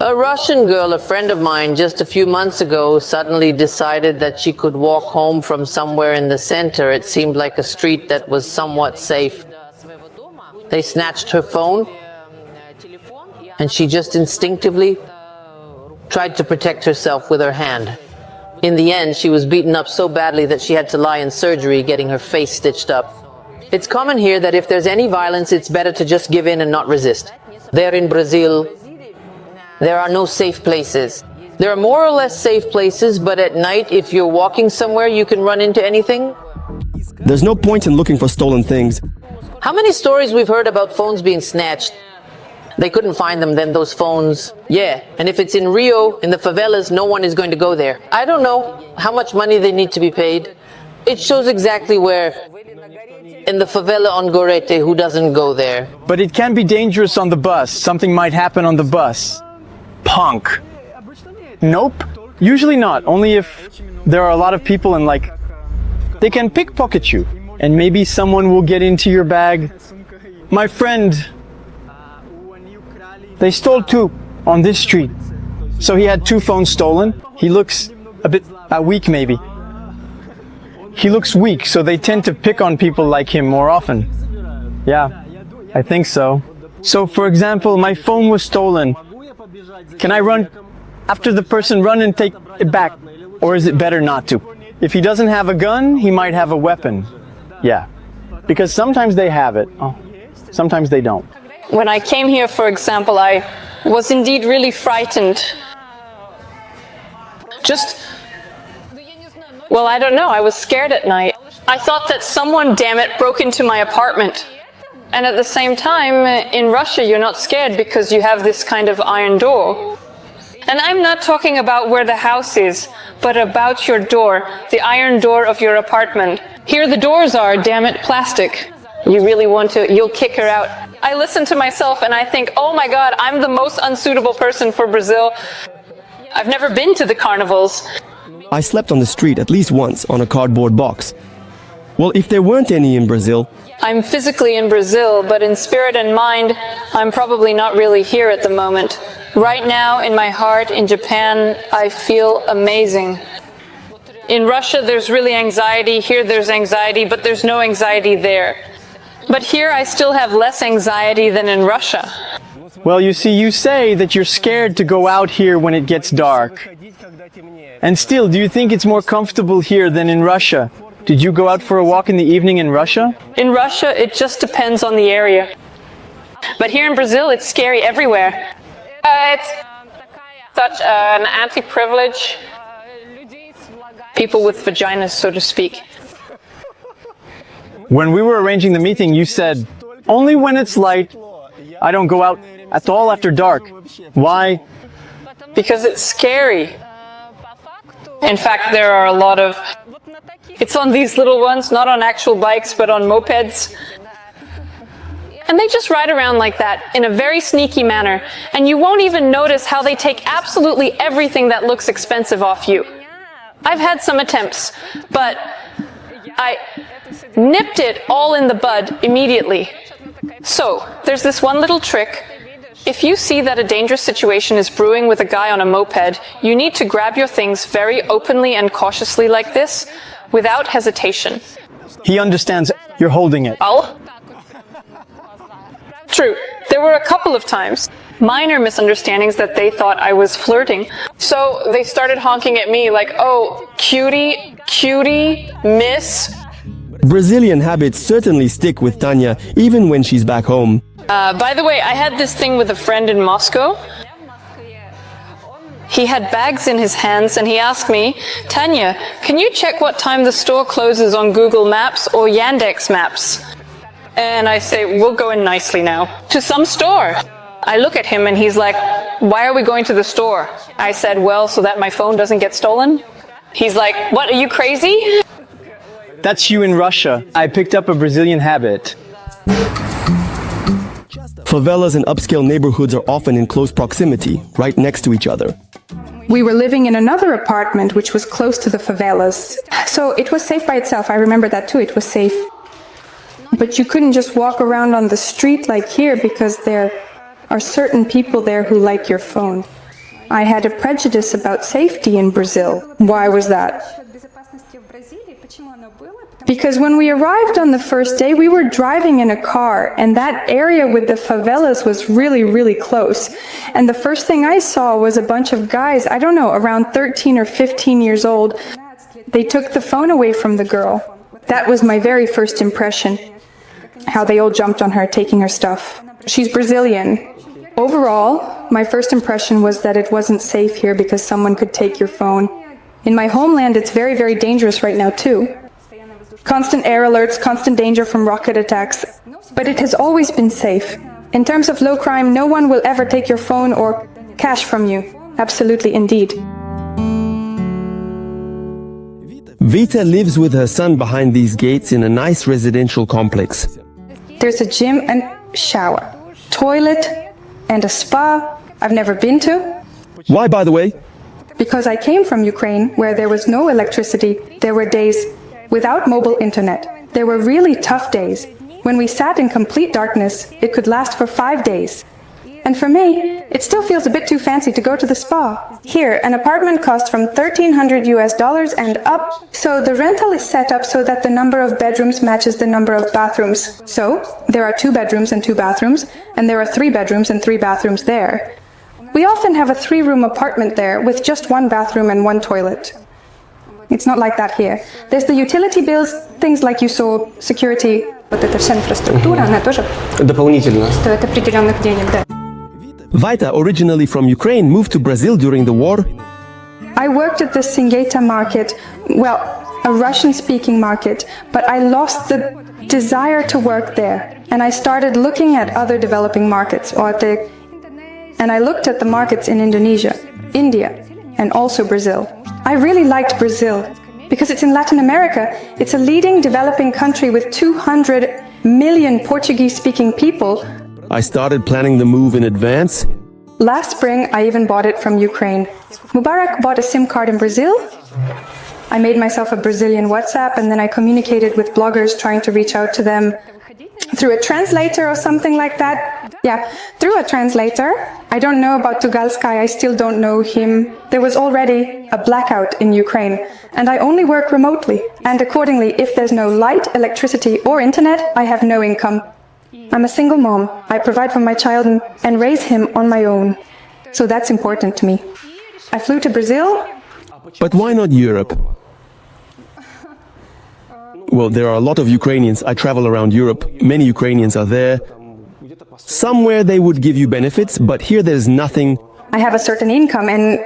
A Russian girl, a friend of mine, just a few months ago, suddenly decided that she could walk home from somewhere in the center. It seemed like a street that was somewhat safe. They snatched her phone, and she just instinctively tried to protect herself with her hand. In the end, she was beaten up so badly that she had to lie in surgery getting her face stitched up. It's common here that if there's any violence, it's better to just give in and not resist. There in Brazil, there are no safe places. There are more or less safe places, but at night, if you're walking somewhere, you can run into anything. There's no point in looking for stolen things. How many stories we've heard about phones being snatched? They couldn't find them, then those phones. Yeah, and if it's in Rio, in the favelas, no one is going to go there. I don't know how much money they need to be paid. It shows exactly where. In the favela on Gorete, who doesn't go there? But it can be dangerous on the bus. Something might happen on the bus. Punk. Nope. Usually not. Only if there are a lot of people and they can pickpocket you. And maybe someone will get into your bag. My friend, they stole 2 on this street. So he had 2 phones stolen. He looks a bit weak maybe. He looks weak, so they tend to pick on people like him more often. Yeah, I think so. So for example, my phone was stolen. Can I run after the person, run and take it back? Or is it better not to? If he doesn't have a gun, he might have a weapon. Yeah, because sometimes they have it. Oh, sometimes they don't. When I came here, for example, I was indeed really frightened. Well, I don't know, I was scared at night. I thought that someone, damn it, broke into my apartment. And at the same time, in Russia, you're not scared because you have this kind of iron door. And I'm not talking about where the house is, but about your door, the iron door of your apartment. Here the doors are, damn it, plastic. You really want to, you'll kick her out. I listen to myself and I think, oh my God, I'm the most unsuitable person for Brazil. I've never been to the carnivals. I slept on the street at least once on a cardboard box. Well, if there weren't any in Brazil... I'm physically in Brazil, but in spirit and mind, I'm probably not really here at the moment. Right now, in my heart, in Japan, I feel amazing. In Russia, there's really anxiety. Here, there's anxiety, but there's no anxiety there. But here, I still have less anxiety than in Russia. Well, you see, you say that you're scared to go out here when it gets dark. And still, do you think it's more comfortable here than in Russia? Did you go out for a walk in the evening in Russia? In Russia, it just depends on the area. But here in Brazil, it's scary everywhere. It's such an anti-privilege. People with vaginas, so to speak. When we were arranging the meeting, you said, only when it's light. I don't go out at all after dark. Why? Because it's scary. In fact, there are a lot of... It's on these little ones, not on actual bikes, but on mopeds. And they just ride around like that, in a very sneaky manner. And you won't even notice how they take absolutely everything that looks expensive off you. I've had some attempts, but I nipped it all in the bud immediately. So, there's this one little trick. If you see that a dangerous situation is brewing with a guy on a moped, you need to grab your things very openly and cautiously like this, without hesitation. He understands you're holding it. True. There were a couple of times. Minor misunderstandings that they thought I was flirting. So they started honking at me like, oh, cutie, cutie, miss. Brazilian habits certainly stick with Tanya, even when she's back home. By the way, I had this thing with a friend in Moscow. He had bags in his hands and he asked me, Tanya, can you check what time the store closes on Google Maps or Yandex Maps? And I say, we'll go in nicely now. To some store. I look at him and he's like, why are we going to the store? I said, well, so that my phone doesn't get stolen. He's like, what, are you crazy? That's you in Russia. I picked up a Brazilian habit. Favelas and upscale neighborhoods are often in close proximity, right next to each other. We were living in another apartment which was close to the favelas. So it was safe by itself. I remember that too. It was safe. But you couldn't just walk around on the street like here because there are certain people there who like your phone. I had a prejudice about safety in Brazil. Why was that? Because when we arrived on the first day, we were driving in a car, and that area with the favelas was really, really close. And the first thing I saw was a bunch of guys, I don't know, around 13 or 15 years old. They took the phone away from the girl. That was my very first impression. How they all jumped on her, taking her stuff. She's Brazilian. Overall, my first impression was that it wasn't safe here because someone could take your phone. In my homeland, it's very, very dangerous right now, too. Constant air alerts, constant danger from rocket attacks. But it has always been safe. In terms of low crime, no one will ever take your phone or cash from you. Absolutely, indeed. Vita lives with her son behind these gates in a nice residential complex. There's a gym and shower, toilet, and a spa I've never been to. Why, by the way? Because I came from Ukraine, where there was no electricity. There were days without mobile internet. There were really tough days. When we sat in complete darkness, it could last for 5 days. And for me, it still feels a bit too fancy to go to the spa. Here, an apartment costs from $1,300 and up, so the rental is set up so that the number of bedrooms matches the number of bathrooms. So, there are 2 bedrooms and 2 bathrooms, and there are 3 bedrooms and 3 bathrooms there. We often have a 3-room apartment there with just 1 bathroom and 1 toilet. It's not like that here. There's the utility bills, things like you saw, security. Вот эта вся инфраструктура, она тоже дополнительно стоит определенных денег, да. Vita, originally from Ukraine, moved to Brazil during the war. I worked at the Singeta market, well, a Russian-speaking market, but I lost the desire to work there. And I started looking at other developing markets, and I looked at the markets in Indonesia, India, and also Brazil. I really liked Brazil because it's in Latin America. It's a leading developing country with 200 million Portuguese-speaking people. I started planning the move in advance. Last spring, I even bought it from Ukraine. Mubarak bought a SIM card in Brazil. I made myself a Brazilian WhatsApp, and then I communicated with bloggers trying to reach out to them through a translator or something like that. Yeah, through a translator. I don't know about Tugalsky, I still don't know him. There was already a blackout in Ukraine, and I only work remotely. And accordingly, if there's no light, electricity, or internet, I have no income. I'm a single mom. I provide for my child and raise him on my own. So that's important to me. I flew to Brazil. But why not Europe? Well, there are a lot of Ukrainians. I travel around Europe. Many Ukrainians are there. Somewhere they would give you benefits, but here there's nothing. I have a certain income, and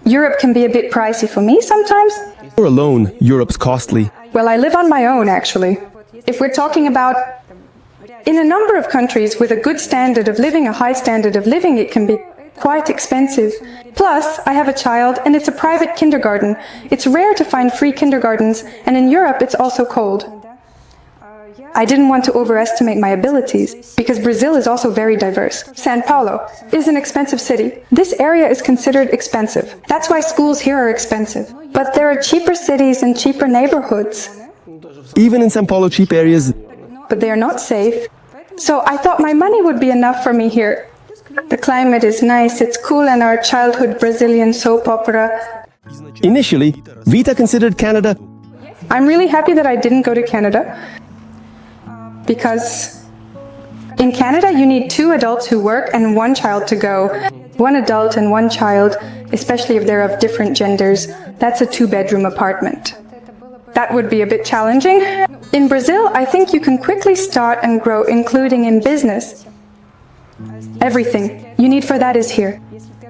Europe can be a bit pricey for me sometimes. You're alone. Europe's costly. Well, I live on my own, actually. If we're talking about in a number of countries with a good standard of living, a high standard of living, it can be quite expensive. Plus, I have a child, and it's a private kindergarten. It's rare to find free kindergartens, and in Europe it's also cold. I didn't want to overestimate my abilities, because Brazil is also very diverse. Sao Paulo is an expensive city. This area is considered expensive. That's why schools here are expensive. But there are cheaper cities and cheaper neighborhoods. Even in Sao Paulo, cheap areas. But they are not safe. So I thought my money would be enough for me here. The climate is nice, it's cool, and our childhood Brazilian soap opera. Initially, Vita considered Canada. I'm really happy that I didn't go to Canada, because in Canada you need 2 adults who work and 1 child to go. 1 adult and 1 child, especially if they're of different genders, that's a 2-bedroom apartment. That would be a bit challenging. In Brazil, I think you can quickly start and grow, including in business. Everything you need for that is here.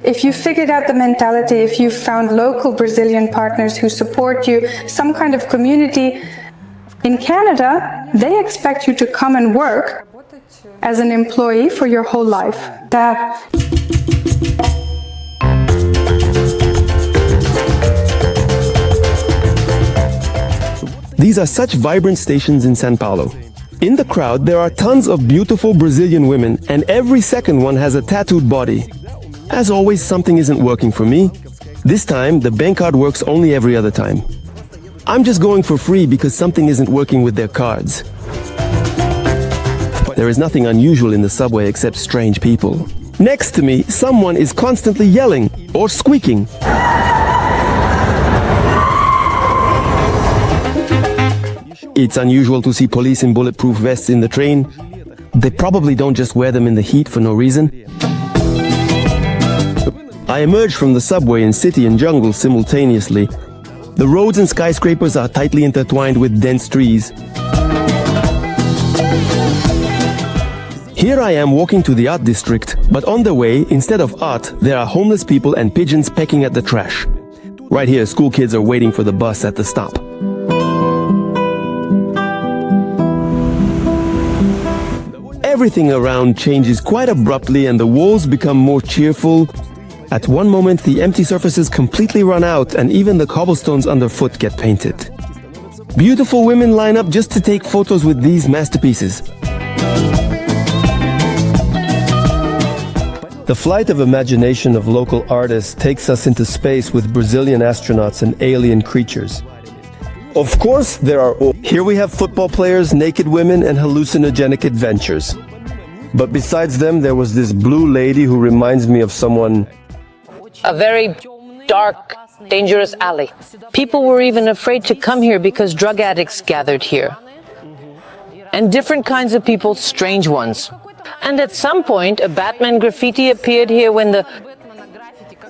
If you figured out the mentality, if you've found local Brazilian partners who support you, some kind of community, in Canada, they expect you to come and work as an employee for your whole life. These are such vibrant stations in Sao Paulo. In the crowd, there are tons of beautiful Brazilian women, and every second one has a tattooed body. As always, something isn't working for me. This time, the bank card works only every other time. I'm just going for free because something isn't working with their cards. There is nothing unusual in the subway except strange people. Next to me, someone is constantly yelling or squeaking. It's unusual to see police in bulletproof vests in the train. They probably don't just wear them in the heat for no reason. I emerge from the subway in city and jungle simultaneously. The roads and skyscrapers are tightly intertwined with dense trees. Here I am walking to the art district, but on the way, instead of art, there are homeless people and pigeons pecking at the trash. Right here, school kids are waiting for the bus at the stop. Everything around changes quite abruptly and the walls become more cheerful. At one moment, the empty surfaces completely run out and even the cobblestones underfoot get painted. Beautiful women line up just to take photos with these masterpieces. The flight of imagination of local artists takes us into space with Brazilian astronauts and alien creatures. Of course, here we have football players, naked women, and hallucinogenic adventures. But besides them, there was this blue lady who reminds me of someone. A very dark, dangerous alley. People were even afraid to come here because drug addicts gathered here. And different kinds of people, strange ones. And at some point, a Batman graffiti appeared here when the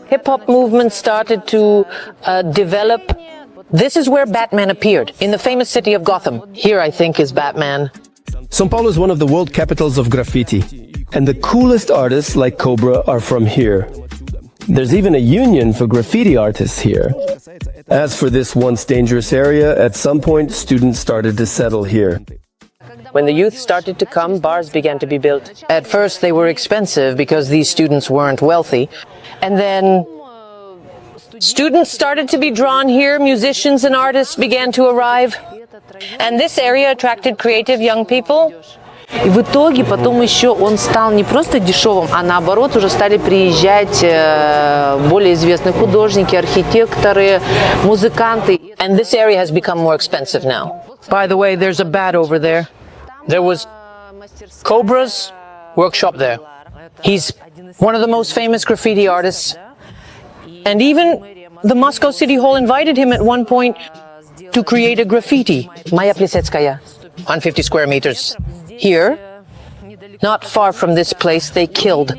hip-hop movement started to develop. This is where Batman appeared, in the famous city of Gotham. Here, I think, is Batman. Sao Paulo is one of the world capitals of graffiti. And the coolest artists, like Cobra, are from here. There's even a union for graffiti artists here. As for this once dangerous area, at some point, students started to settle here. When the youth started to come, bars began to be built. At first, they were expensive because these students weren't wealthy. And then students started to be drawn here, musicians and artists began to arrive. And this area attracted creative young people. И в итоге потом еще он стал не просто дешевым, а наоборот уже стали приезжать более известные художники, архитекторы, музыканты. And this area has become more expensive now. By the way, there's a bat over there. There was Cobra's workshop there. He's one of the most famous graffiti artists. And even the Moscow City Hall invited him at one point to create a graffiti. Maya Plisetskaya, 150 square meters. Here, not far from this place, they killed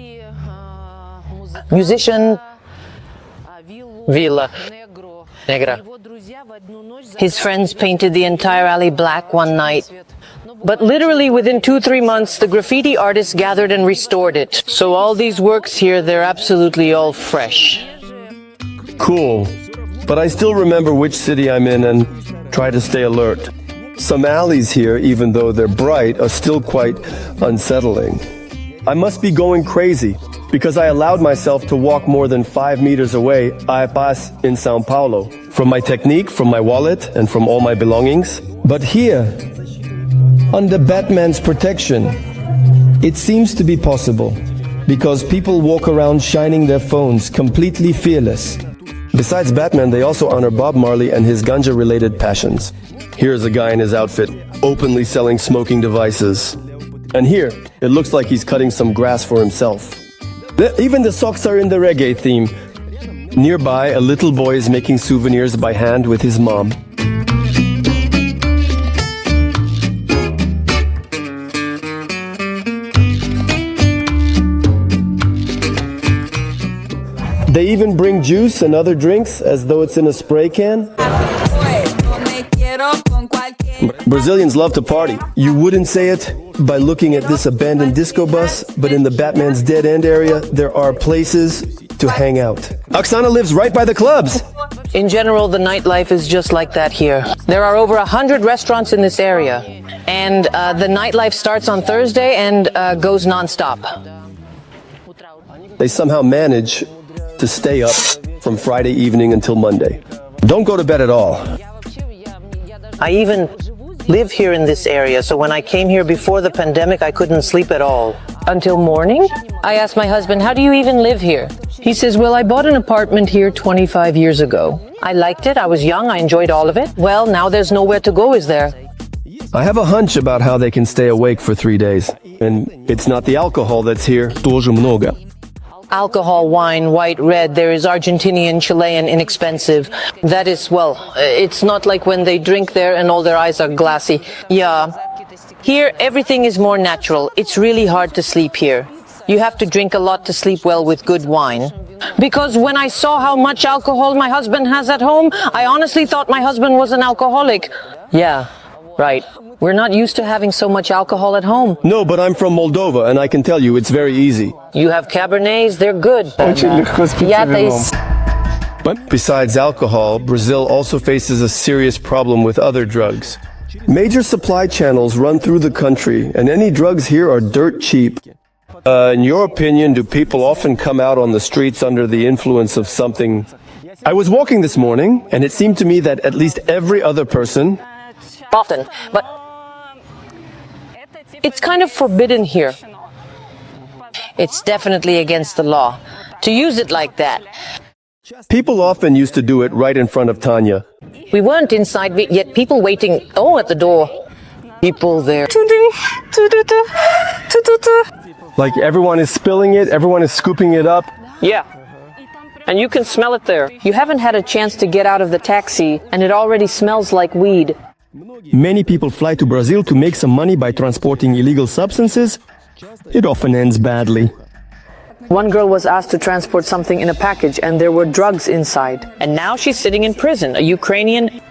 musician Villa Negra. His friends painted the entire alley black one night. But literally within 2-3 months, the graffiti artists gathered and restored it. So all these works here, they're absolutely all fresh. Cool. But I still remember which city I'm in and try to stay alert. Some alleys here, even though they're bright, are still quite unsettling. I must be going crazy because I allowed myself to walk more than 5 meters away, a paz in Sao Paulo, from my technique, from my wallet, and from all my belongings. But here, under Batman's protection, it seems to be possible because people walk around shining their phones completely fearless. Besides Batman, they also honor Bob Marley and his ganja-related passions. Here's a guy in his outfit, openly selling smoking devices. And here, it looks like he's cutting some grass for himself. Even the socks are in the reggae theme. Nearby, a little boy is making souvenirs by hand with his mom. They even bring juice and other drinks as though it's in a spray can. Brazilians love to party. You wouldn't say it by looking at this abandoned disco bus, but in the Batman's dead end area, there are places to hang out. Oksana lives right by the clubs. In general, the nightlife is just like that here. There are over 100 restaurants in this area. And the nightlife starts on Thursday and goes non-stop. They somehow manage to stay up from Friday evening until Monday. Don't go to bed at all. I even live here in this area, so when I came here before the pandemic, I couldn't sleep at all. Until morning? I asked my husband, how do you even live here? He says, well, I bought an apartment here 25 years ago. I liked it, I was young, I enjoyed all of it. Well, now there's nowhere to go, is there? I have a hunch about how they can stay awake for 3 days. And it's not the alcohol that's here. Тоже много. Alcohol, wine, white, red, there is Argentinian, Chilean, inexpensive. That is, well, it's not like when they drink there and all their eyes are glassy. Yeah. Here, everything is more natural. It's really hard to sleep here. You have to drink a lot to sleep well with good wine. Because when I saw how much alcohol my husband has at home, I honestly thought my husband was an alcoholic. Yeah, right. We're not used to having so much alcohol at home. No, but I'm from Moldova, and I can tell you it's very easy. You have Cabernets, they're good. But besides alcohol, Brazil also faces a serious problem with other drugs. Major supply channels run through the country, and any drugs here are dirt cheap. In your opinion, do people often come out on the streets under the influence of something? I was walking this morning, and it seemed to me that at least every other person... Often, but it's kind of forbidden here. It's definitely against the law to use it like that. People often used to do it right in front of Tanya. We weren't inside, yet people waiting, at the door. People there. Like everyone is spilling it, everyone is scooping it up. Yeah. And you can smell it there. You haven't had a chance to get out of the taxi, and it already smells like weed. Many people fly to Brazil to make some money by transporting illegal substances. It often ends badly. One girl was asked to transport something in a package, and there were drugs inside. And now she's sitting in prison, a Ukrainian.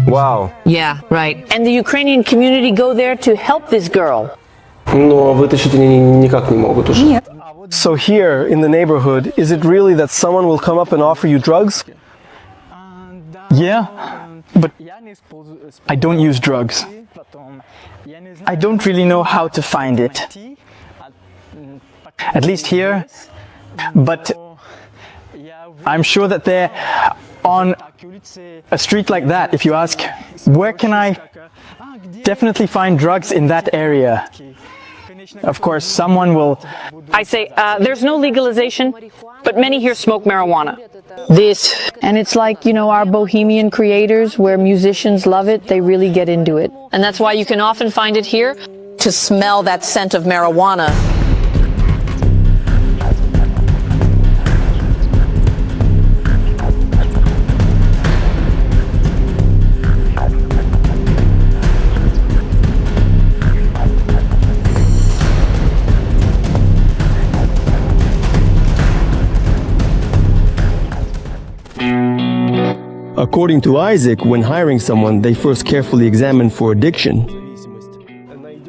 Wow. Yeah, right. And the Ukrainian community go there to help this girl. Но вытащить они никак не могут уже. So here in the neighborhood, is it really that someone will come up and offer you drugs? Yeah, but I don't use drugs. I don't really know how to find it. At least here, but I'm sure that they're on a street like that. If you ask, where can I definitely find drugs in that area? Of course, someone will... I say, there's no legalization, but many here smoke marijuana. And it's like, our bohemian creators where musicians love it, they really get into it. And that's why you can often find it here. To smell that scent of marijuana. According to Isaac, when hiring someone, they first carefully examine for addiction.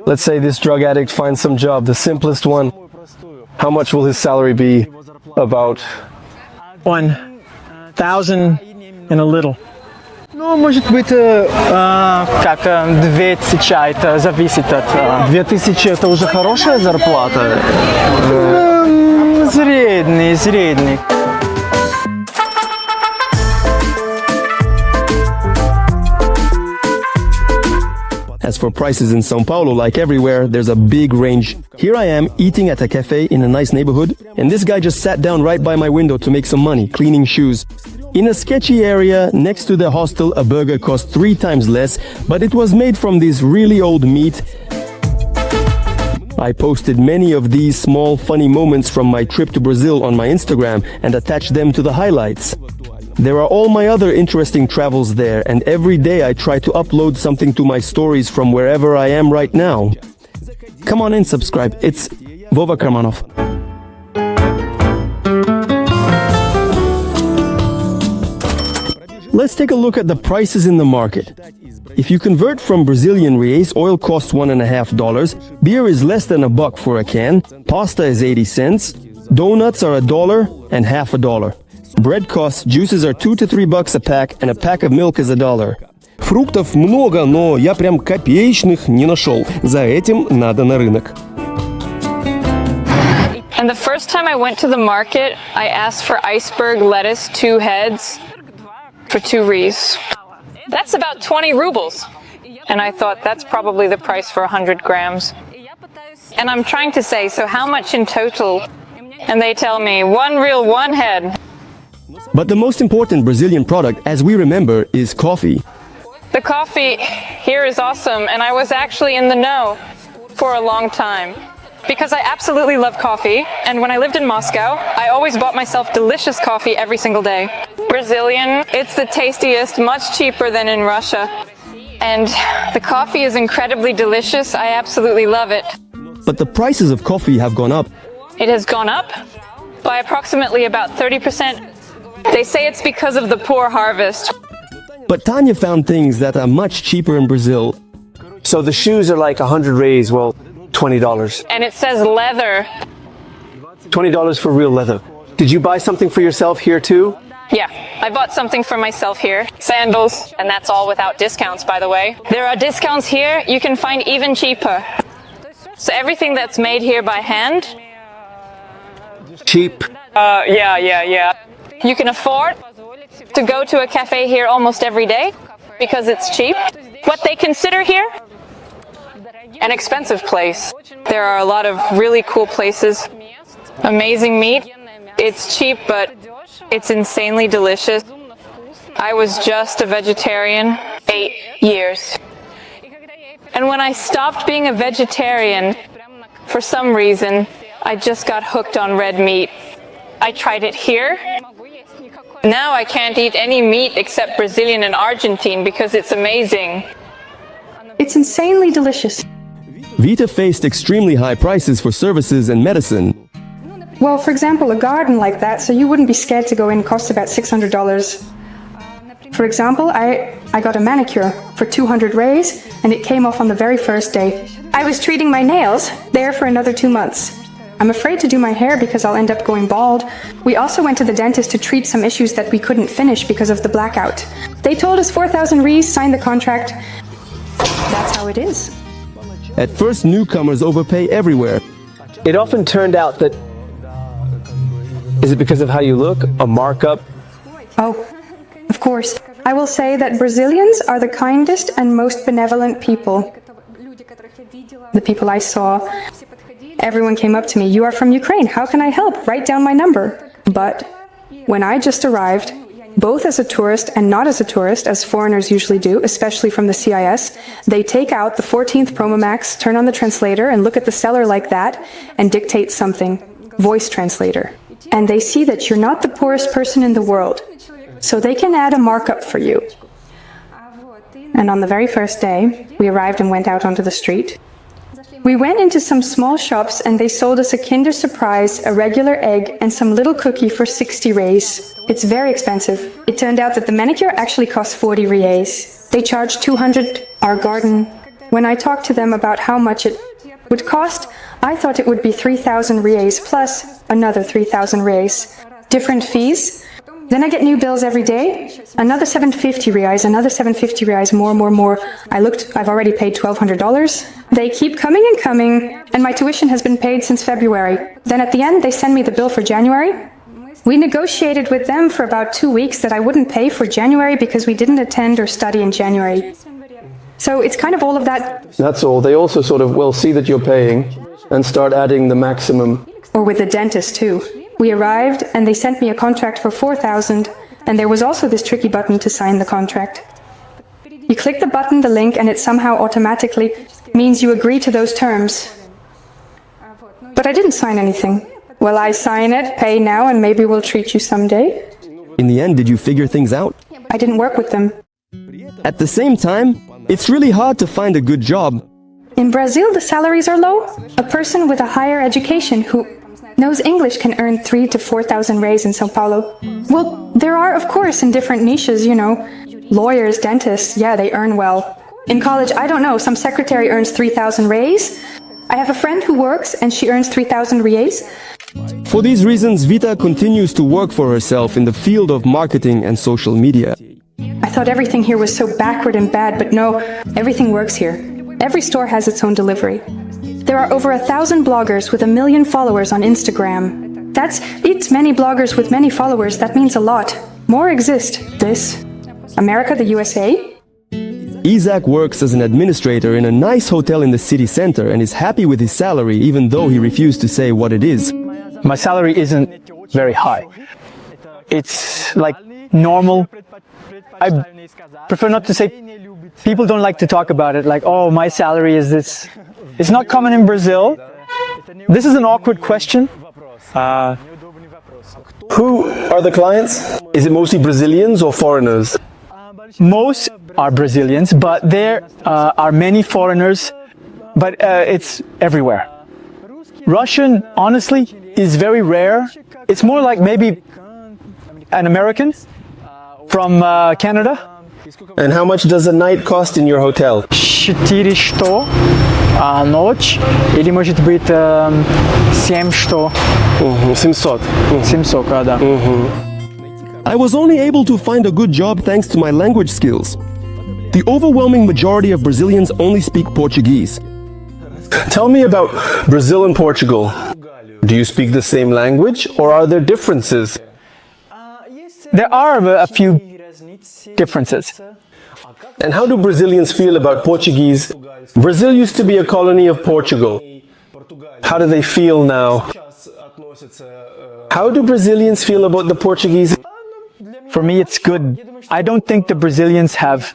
Let's say this drug addict finds some job, the simplest one. How much will his salary be? About 1,000 and a little. Ну, может быть, как 2000, это зависит от... 2000 это уже хорошая зарплата? Средний. As for prices in Sao Paulo, like everywhere, there's a big range. Here I am eating at a cafe in a nice neighborhood, and this guy just sat down right by my window to make some money, cleaning shoes. In a sketchy area next to the hostel, a burger cost 3 times less, but it was made from this really old meat. I posted many of these small funny moments from my trip to Brazil on my Instagram and attached them to the highlights. There are all my other interesting travels there, and every day I try to upload something to my stories from wherever I am right now. Come on and subscribe. It's Vova Karmanov. Let's take a look at the prices in the market. If you convert from Brazilian reais, oil costs $1.50, beer is less than $1 for a can, pasta is 80 cents, donuts are $1 and half $1. Bread costs, juices are $2 to $3 a pack, and a pack of milk is $1. Фруктов много, но я прям копеечных не нашел. За этим надо на рынок. And the first time I went to the market, I asked for iceberg lettuce, 2 heads, for 2 reais. That's about 20 rubles. And I thought that's probably the price for 100 grams. And I'm trying to say, so how much in total? And they tell me, 1 real, 1 head. But the most important Brazilian product, as we remember, is coffee. The coffee here is awesome, and I was actually in the know for a long time. because I absolutely love coffee, and when I lived in Moscow, I always bought myself delicious coffee every single day. Brazilian, it's the tastiest, much cheaper than in Russia. And the coffee is incredibly delicious. I absolutely love it. But the prices of coffee have gone up. It has gone up by approximately about 30%. They say it's because of the poor harvest. But Tanya found things that are much cheaper in Brazil. So the shoes are like 100 reais, well, $20. And it says leather. $20 for real leather. Did you buy something for yourself here too? Yeah, I bought something for myself here. Sandals, and that's all without discounts, by the way. There are discounts here you can find even cheaper. So everything that's made here by hand. Cheap. Yeah. You can afford to go to a cafe here almost every day because it's cheap. What they consider here? An expensive place. There are a lot of really cool places. Amazing meat. It's cheap, but it's insanely delicious. I was just a vegetarian 8 years. And when I stopped being a vegetarian, for some reason, I just got hooked on red meat. I tried it here. Now I can't eat any meat except Brazilian and Argentine because it's amazing. It's insanely delicious. Vita faced extremely high prices for services and medicine. Well, for example, a garden like that, so you wouldn't be scared to go in, costs about $600. For example, I got a manicure for 200 reais, and it came off on the very first day. I was treating my nails there for another 2 months. I'm afraid to do my hair because I'll end up going bald. We also went to the dentist to treat some issues that we couldn't finish because of the blackout. They told us 4,000 reais, signed the contract. That's how it is. At first, newcomers overpay everywhere. It often turned out that... Is it because of how you look? A markup? Oh, of course. I will say that Brazilians are the kindest and most benevolent people. The people I saw. Everyone came up to me, "You are from Ukraine, how can I help? Write down my number." But when I just arrived, both as a tourist and not as a tourist, as foreigners usually do, especially from the CIS, they take out the 14th Promo Max, turn on the translator, and look at the seller like that, and dictate something. Voice translator. And they see that you're not the poorest person in the world. So they can add a markup for you. And on the very first day, we arrived and went out onto the street. We went into some small shops and they sold us a Kinder Surprise, a regular egg, and some little cookie for 60 reais. It's very expensive. It turned out that the manicure actually cost 40 reais. They charged 200 our garden. When I talked to them about how much it would cost, I thought it would be 3,000 reais plus another 3,000 reais. Different fees. Then I get new bills every day. Another 750 reais, another 750 reais, more. I looked, I've already paid $1,200. They keep coming and coming, and my tuition has been paid since February. Then at the end, they send me the bill for January. We negotiated with them for about 2 weeks that I wouldn't pay for January because we didn't attend or study in January. So it's kind of all of that. That's all. They also sort of, well, see that you're paying and start adding the maximum. Or with the dentist too. We arrived and they sent me a contract for 4,000, and there was also this tricky button to sign the contract. You click the button, the link, and it somehow automatically means you agree to those terms. But I didn't sign anything. Well, I sign it, pay now, and maybe we'll treat you someday. In the end, did you figure things out? I didn't work with them. At the same time, it's really hard to find a good job. In Brazil, the salaries are low. A person with a higher education who knows English can earn 3,000 to 4,000 reais in Sao Paulo. Well, there are, of course, in different niches, you know. Lawyers, dentists, yeah, they earn well. In college, I don't know, some secretary earns 3,000 reais. I have a friend who works and she earns 3,000 reais. For these reasons, Vita continues to work for herself in the field of marketing and social media. I thought everything here was so backward and bad, but no, everything works here. Every store has its own delivery. There are over 1,000 bloggers with 1 million followers on Instagram. It's many bloggers with many followers, that means a lot. More exist. This, America, the USA. Isaac works as an administrator in a nice hotel in the city center and is happy with his salary even though he refused to say what it is. My salary isn't very high. It's like normal. I prefer not to say, people don't like to talk about it, like, oh, my salary is this. It's not common in Brazil. This is an awkward question. Who are the clients? Is it mostly Brazilians or foreigners? Most are Brazilians, but there are many foreigners, but it's everywhere. Russian, honestly, is very rare. It's more like maybe an American from Canada. And how much does a night cost in your hotel? 400 ночь, или может быть 700. 700. 700, да. I was only able to find a good job thanks to my language skills. The overwhelming majority of Brazilians only speak Portuguese. Tell me about Brazil and Portugal. Do you speak the same language or are there differences? There are a few differences. And how do Brazilians feel about Portuguese? Brazil used to be a colony of Portugal. How do they feel now? How do Brazilians feel about the Portuguese? For me, it's good. I don't think the Brazilians have...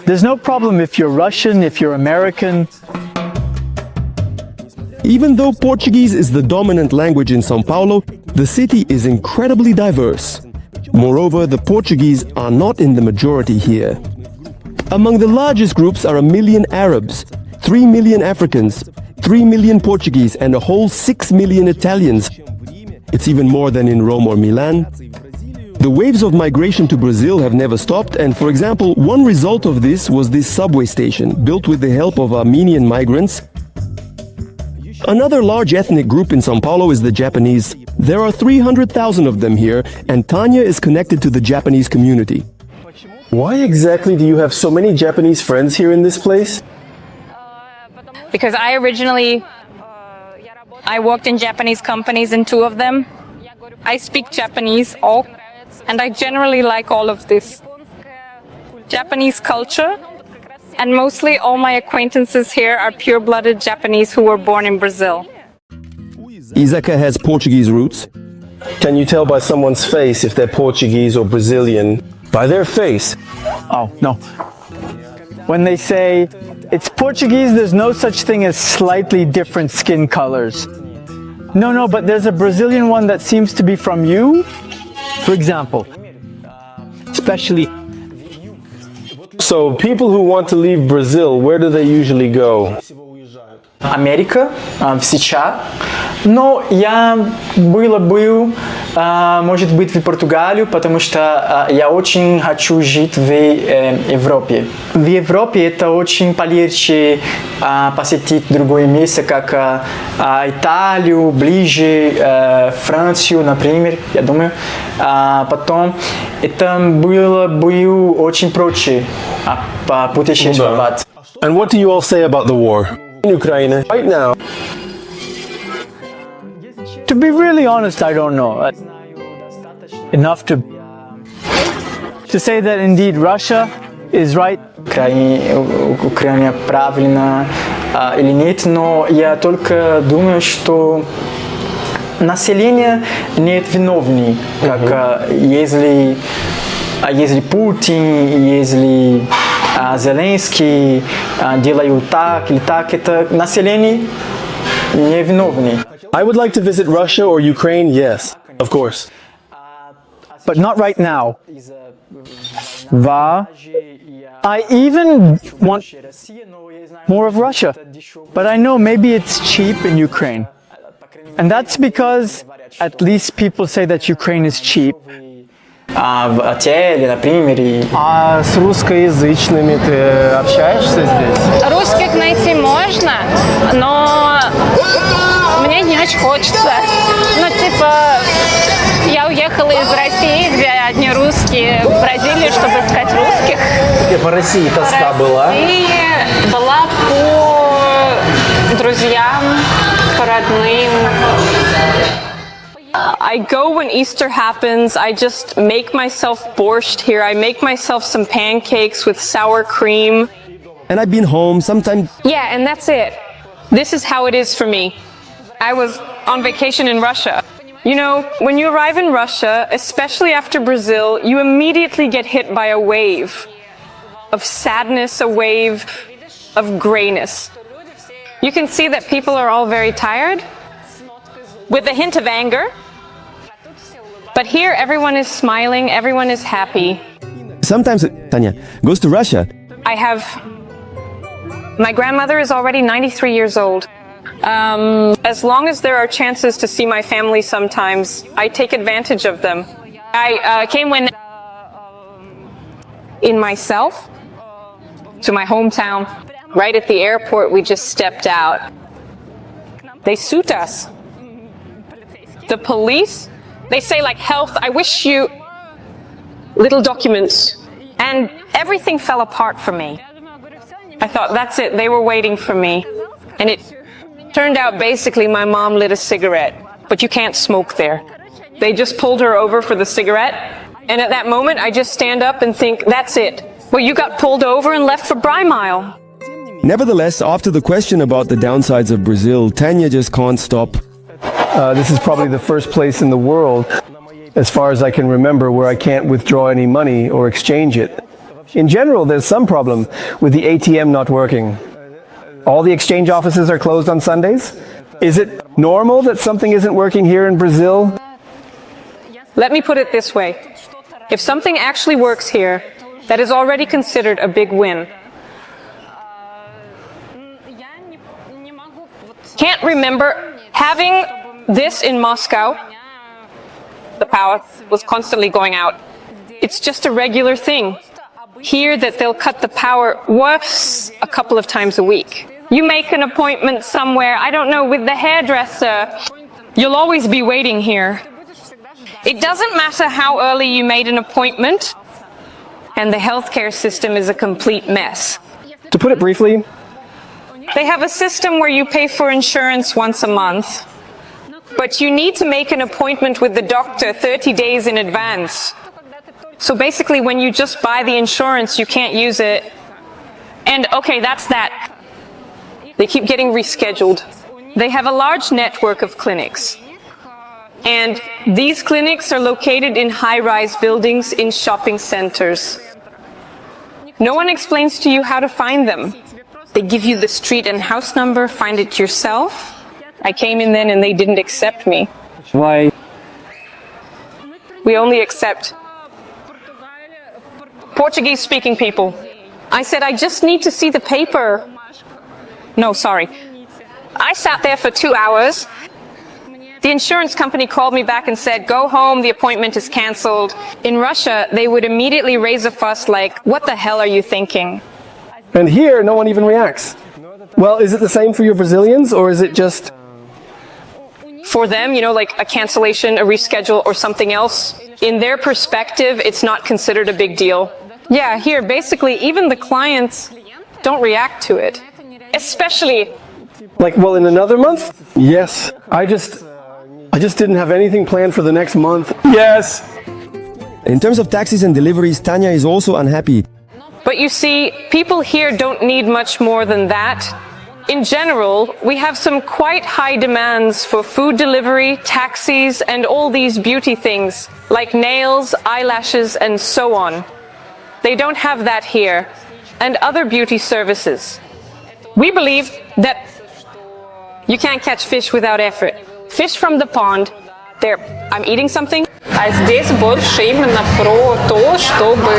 There's no problem if you're Russian, if you're American. Even though Portuguese is the dominant language in Sao Paulo, the city is incredibly diverse. Moreover, the Portuguese are not in the majority here. Among the largest groups are 1 million Arabs, 3 million Africans, 3 million Portuguese, and a whole 6 million Italians. It's even more than in Rome or Milan. The waves of migration to Brazil have never stopped, and for example, one result of this was this subway station, built with the help of Armenian migrants. Another large ethnic group in Sao Paulo is the Japanese. There are 300,000 of them here, and Tanya is connected to the Japanese community. Why exactly do you have so many Japanese friends here in this place? Because I worked in Japanese companies in 2 of them. I speak Japanese, and I generally like all of this. Japanese culture, and mostly all my acquaintances here are pure-blooded Japanese who were born in Brazil. Isaka has Portuguese roots. Can you tell by someone's face if they're Portuguese or Brazilian? By their face? Oh, no. When they say it's Portuguese, there's no such thing as slightly different skin colors. No, but there's a Brazilian one that seems to be from you. For example, especially... So people who want to leave Brazil, where do they usually go? Америка, в США, но я был, может быть, в Португалию, потому что я очень хочу жить в Европе. В Европе это очень полегче посетить другое место, как Италию, ближе, Францию, например, я думаю. Потом это было бы очень проще путешествовать. And what do you all say about the war in Ukraine right now? To be really honest, I don't know. Enough to say that indeed Russia is right. Украина правильно или нет, но я только думаю, что население нет виновны, как если Путин, если Зеленский делают так или так, это население не виновны. I would like to visit Russia or Ukraine, yes, of course. But not right now. I even want more of Russia. But I know maybe it's cheap in Ukraine. And that's because at least people say that Ukraine is cheap. В отеле, например. А с русскоязычными ты общаешься здесь? Русских найти можно, но мне не очень хочется. Ну, типа, я уехала из России, где одни русские, в Бразилию, чтобы искать русских. По России тоска была? Была по друзьям, по родным. I go when Easter happens. I just make myself borscht here. I make myself some pancakes with sour cream. And I've been home sometimes. Yeah, and that's it. This is how it is for me. I was on vacation in Russia. You know, when you arrive in Russia, especially after Brazil, you immediately get hit by a wave of sadness, a wave of grayness. You can see that people are all very tired, with a hint of anger. But here, everyone is smiling, everyone is happy. Sometimes Tanya goes to Russia. My grandmother is already 93 years old. As long as there are chances to see my family sometimes, I take advantage of them. I came in myself to my hometown. Right at the airport, we just stepped out. They suit us. The police, they say like health, I wish you little documents. And everything fell apart for me. I thought, that's it, they were waiting for me. And it turned out basically my mom lit a cigarette, but you can't smoke there. They just pulled her over for the cigarette. And at that moment, I just stand up and think, that's it. Well, you got pulled over and left for Bry Mile. Nevertheless, after the question about the downsides of Brazil, Tanya just can't stop. This is probably the first place in the world, as far as I can remember, where I can't withdraw any money or exchange it. In general, there's some problem with the ATM not working. All the exchange offices are closed on Sundays. Is it normal that something isn't working here in Brazil? Let me put it this way. If something actually works here, that is already considered a big win. Can't remember having this in Moscow. The power was constantly going out. It's just a regular thing. Here that they'll cut the power once a couple of times a week. You make an appointment somewhere, I don't know, with the hairdresser. You'll always be waiting here. It doesn't matter how early you made an appointment, and the healthcare system is a complete mess. To put it briefly, they have a system where you pay for insurance once a month, but you need to make an appointment with the doctor 30 days in advance. So basically, when you just buy the insurance, you can't use it. And okay, that's that. They keep getting rescheduled. They have a large network of clinics. And these clinics are located in high-rise buildings in shopping centers. No one explains to you how to find them. They give you the street and house number, find it yourself. I came in then and they didn't accept me. Why? We only accept Portuguese-speaking people. I said, I just need to see the paper. No, sorry. I sat there for 2 hours. The insurance company called me back and said, go home, the appointment is canceled. In Russia, they would immediately raise a fuss like, what the hell are you thinking? And here, no one even reacts. Well, is it the same for your Brazilians, or is it just... For them, you know, like a cancellation, a reschedule, or something else, in their perspective, it's not considered a big deal. Yeah, here, basically, even the clients don't react to it. Especially... Like, well, in another month? Yes. I just didn't have anything planned for the next month. Yes. In terms of taxis and deliveries, Tanya is also unhappy. But you see, people here don't need much more than that. In general, we have some quite high demands for food delivery, taxis, and all these beauty things, like nails, eyelashes, and so on. They don't have that here, and other beauty services. We believe that you can't catch fish without effort. Fish from the pond. There, I'm eating something. А здесь больше именно про то, чтобы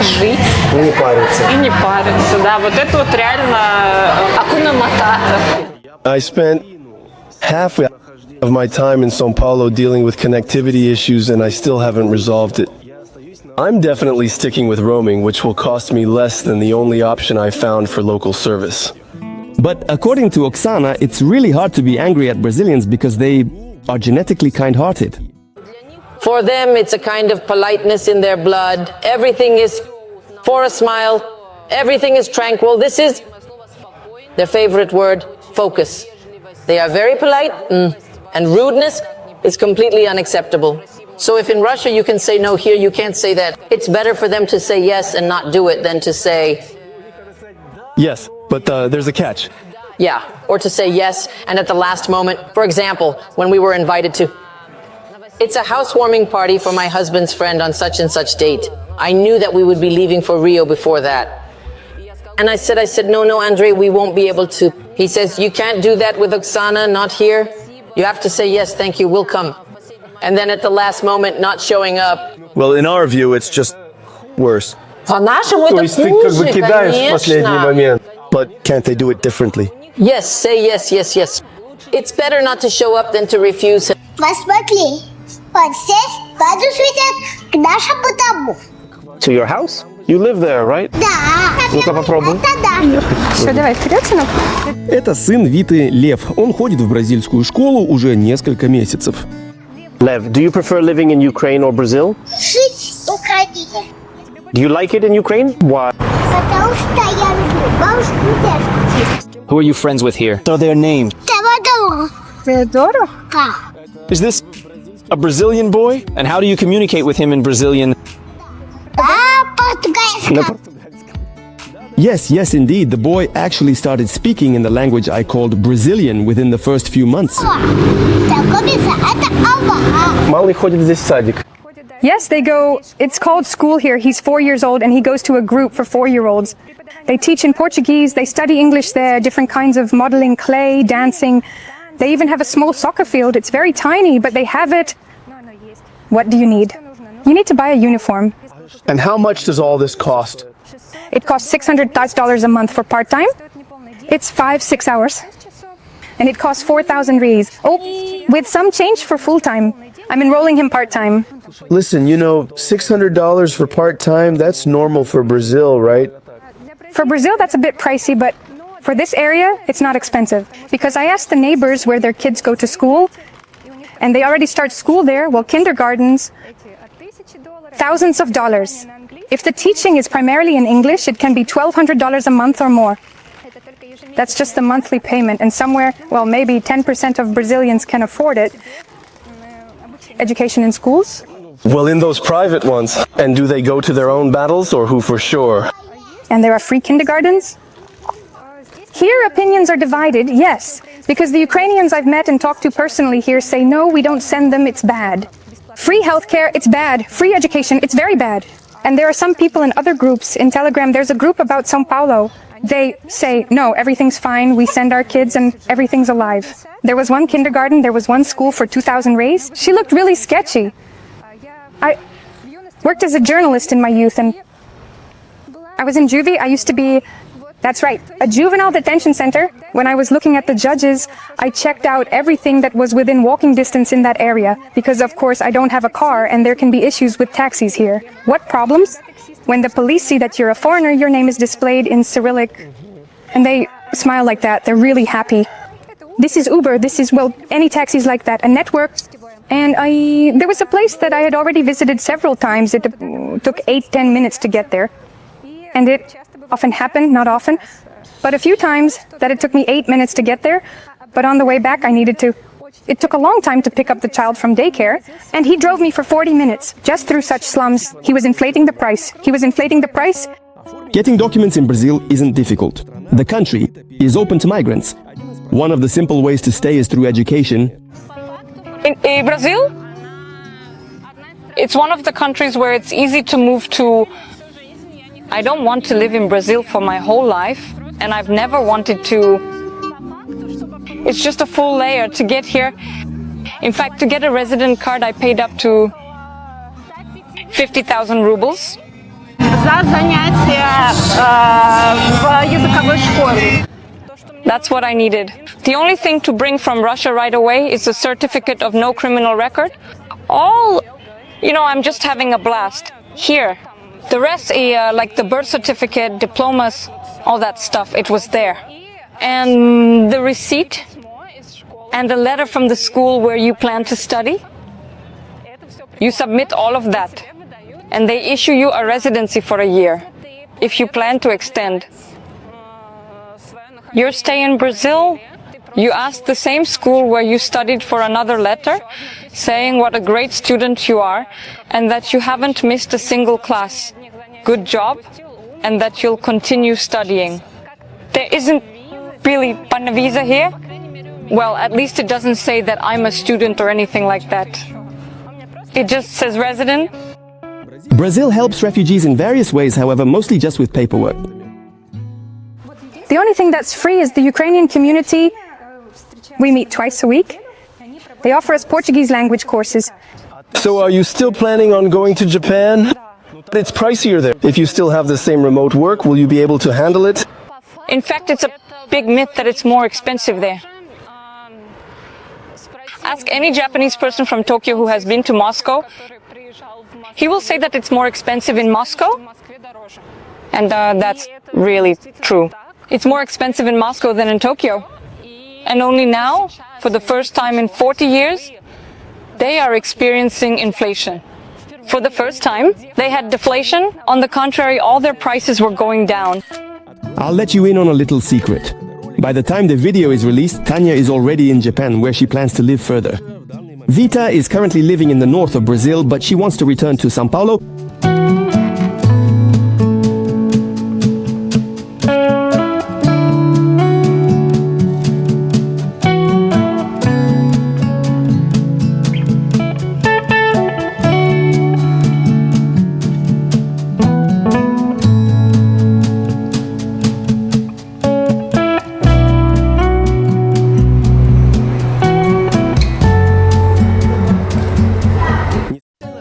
жить. И не париться. И не париться, да. Вот это вот реально акуна матата. I spent half of my time in Sao Paulo dealing with connectivity issues, and I still haven't resolved it. I'm definitely sticking with roaming, which will cost me less than the only option I found for local service. But according to Oksana, it's really hard to be angry at Brazilians because they are genetically kind-hearted. For them, it's a kind of politeness in their blood. Everything is for a smile. Everything is tranquil. This is their favorite word, focus. They are very polite, and rudeness is completely unacceptable. So if in Russia you can say no, here you can't say that. It's better for them to say yes and not do it than to say... Yes, but there's a catch. Yeah, or to say yes, and at the last moment, for example, when we were invited to... It's a housewarming party for my husband's friend on such and such date. I knew that we would be leaving for Rio before that. And I said, no, Andre, we won't be able to He says, you can't do that with Oksana, not here. You have to say, yes, thank you, we'll come. And then at the last moment, not showing up. Well, in our view, it's just worse. По-нашему То это есть ты как бы хуже, кидаешь в последний конечно. момент. But can't they do it differently? Yes, say yes, yes, yes. It's better not to show up than to refuse him. Посмотри, вот здесь воду светят к нашему дому. To your house? You live there, right? Да. Ну-ка попробуй. Это да. Все, давай вперед, сынок. Это сын Виты Лев. Он ходит в бразильскую школу уже несколько месяцев. Lev, do you prefer living in Ukraine or Brazil? Жить в Украине. Do you like it in Ukraine? Why? Потому что я люблю бабушку и дедушку. Who are you friends with here? What are their names? Теодоро. Теодоро? Да. Is this a Brazilian boy? And how do you communicate with him in Brazilian? Да, португальском. Yes, indeed. The boy actually started speaking in the language I called Brazilian within the first few months. Знакомиться, это Алла. Малый ходит здесь в садик. Yes, they go, it's called school here. He's 4 years old and he goes to a group for 4-year-olds. They teach in Portuguese, they study English there, different kinds of modeling, clay, dancing. They even have a small soccer field. It's very tiny, but they have it. What do you need? You need to buy a uniform. And how much does all this cost? It costs $600 a month for part-time. It's 5-6 hours. And it costs 4,000 reais. Oh, with some change for full-time. I'm enrolling him part-time. Listen, you know, $600 for part-time, that's normal for Brazil, right? For Brazil, that's a bit pricey, but for this area, it's not expensive. Because I asked the neighbors where their kids go to school, and they already start school there, well, kindergartens, thousands of dollars. If the teaching is primarily in English, it can be $1,200 a month or more. That's just the monthly payment, and somewhere, well, maybe 10% of Brazilians can afford it. Education in schools? Well, in those private ones. And do they go to their own battles or who for sure? And there are free kindergartens? Here, opinions are divided, yes, because the Ukrainians I've met and talked to personally here say, no, we don't send them, it's bad. Free healthcare, it's bad. Free education, it's very bad. And there are some people in other groups. In Telegram, there's a group about Sao Paulo. They say, no, everything's fine, we send our kids and everything's alive. There was one kindergarten, there was one school for 2,000 reais. She looked really sketchy. I worked as a journalist in my youth, and I was in juvie. I used to be, that's right, a juvenile detention center. When I was looking at the judges, I checked out everything that was within walking distance in that area, because of course I don't have a car and there can be issues with taxis here. What problems? When the police see that you're a foreigner, your name is displayed in Cyrillic, and they smile like that. They're really happy. This is Uber. This is, well, any taxis like that. A network. And there was a place that I had already visited several times. It took 8-10 minutes to get there. And it often happened, not often, but a few times that it took me 8 minutes to get there. But on the way back, it took a long time to pick up the child from daycare, and he drove me for 40 minutes, just through such slums. He was inflating the price. Getting documents in Brazil isn't difficult. The country is open to migrants. One of the simple ways to stay is through education. In Brazil, it's one of the countries where it's easy to move to. I don't want to live in Brazil for my whole life, and I've never wanted to. It's just a full layer to get here. In fact, to get a resident card, I paid up to 50,000 rubles. За занятия в языковой школе. That's what I needed. The only thing to bring from Russia right away is a certificate of no criminal record. I'm just having a blast here. The rest, like the birth certificate, diplomas, all that stuff, it was there. And the receipt and the letter from the school where you plan to study. You submit all of that. And they issue you a residency for a year, if you plan to extend. Your stay in Brazil, you ask the same school where you studied for another letter, saying what a great student you are, and that you haven't missed a single class. Good job, and that you'll continue studying. There isn't really a visa here. Well, at least it doesn't say that I'm a student or anything like that. It just says resident. Brazil helps refugees in various ways, however, mostly just with paperwork. The only thing that's free is the Ukrainian community. We meet twice a week. They offer us Portuguese language courses. So are you still planning on going to Japan? It's pricier there. If you still have the same remote work, will you be able to handle it? In fact, it's a big myth that it's more expensive there. Ask any Japanese person from Tokyo who has been to Moscow. He will say that it's more expensive in Moscow. And that's really true. It's more expensive in Moscow than in Tokyo. And only now, for the first time in 40 years, they are experiencing inflation. For the first time, they had deflation. On the contrary, all their prices were going down. I'll let you in on a little secret. By the time the video is released, Tanya is already in Japan, where she plans to live further. Vita is currently living in the north of Brazil, but she wants to return to Sao Paulo.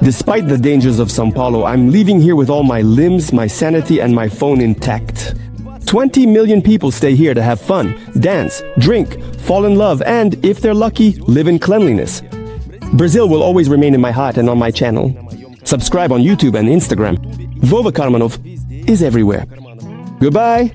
Despite the dangers of Sao Paulo, I'm leaving here with all my limbs, my sanity, and my phone intact. 20 million people stay here to have fun, dance, drink, fall in love, and, if they're lucky, live in cleanliness. Brazil will always remain in my heart and on my channel. Subscribe on YouTube and Instagram. Vova Karmanov is everywhere. Goodbye!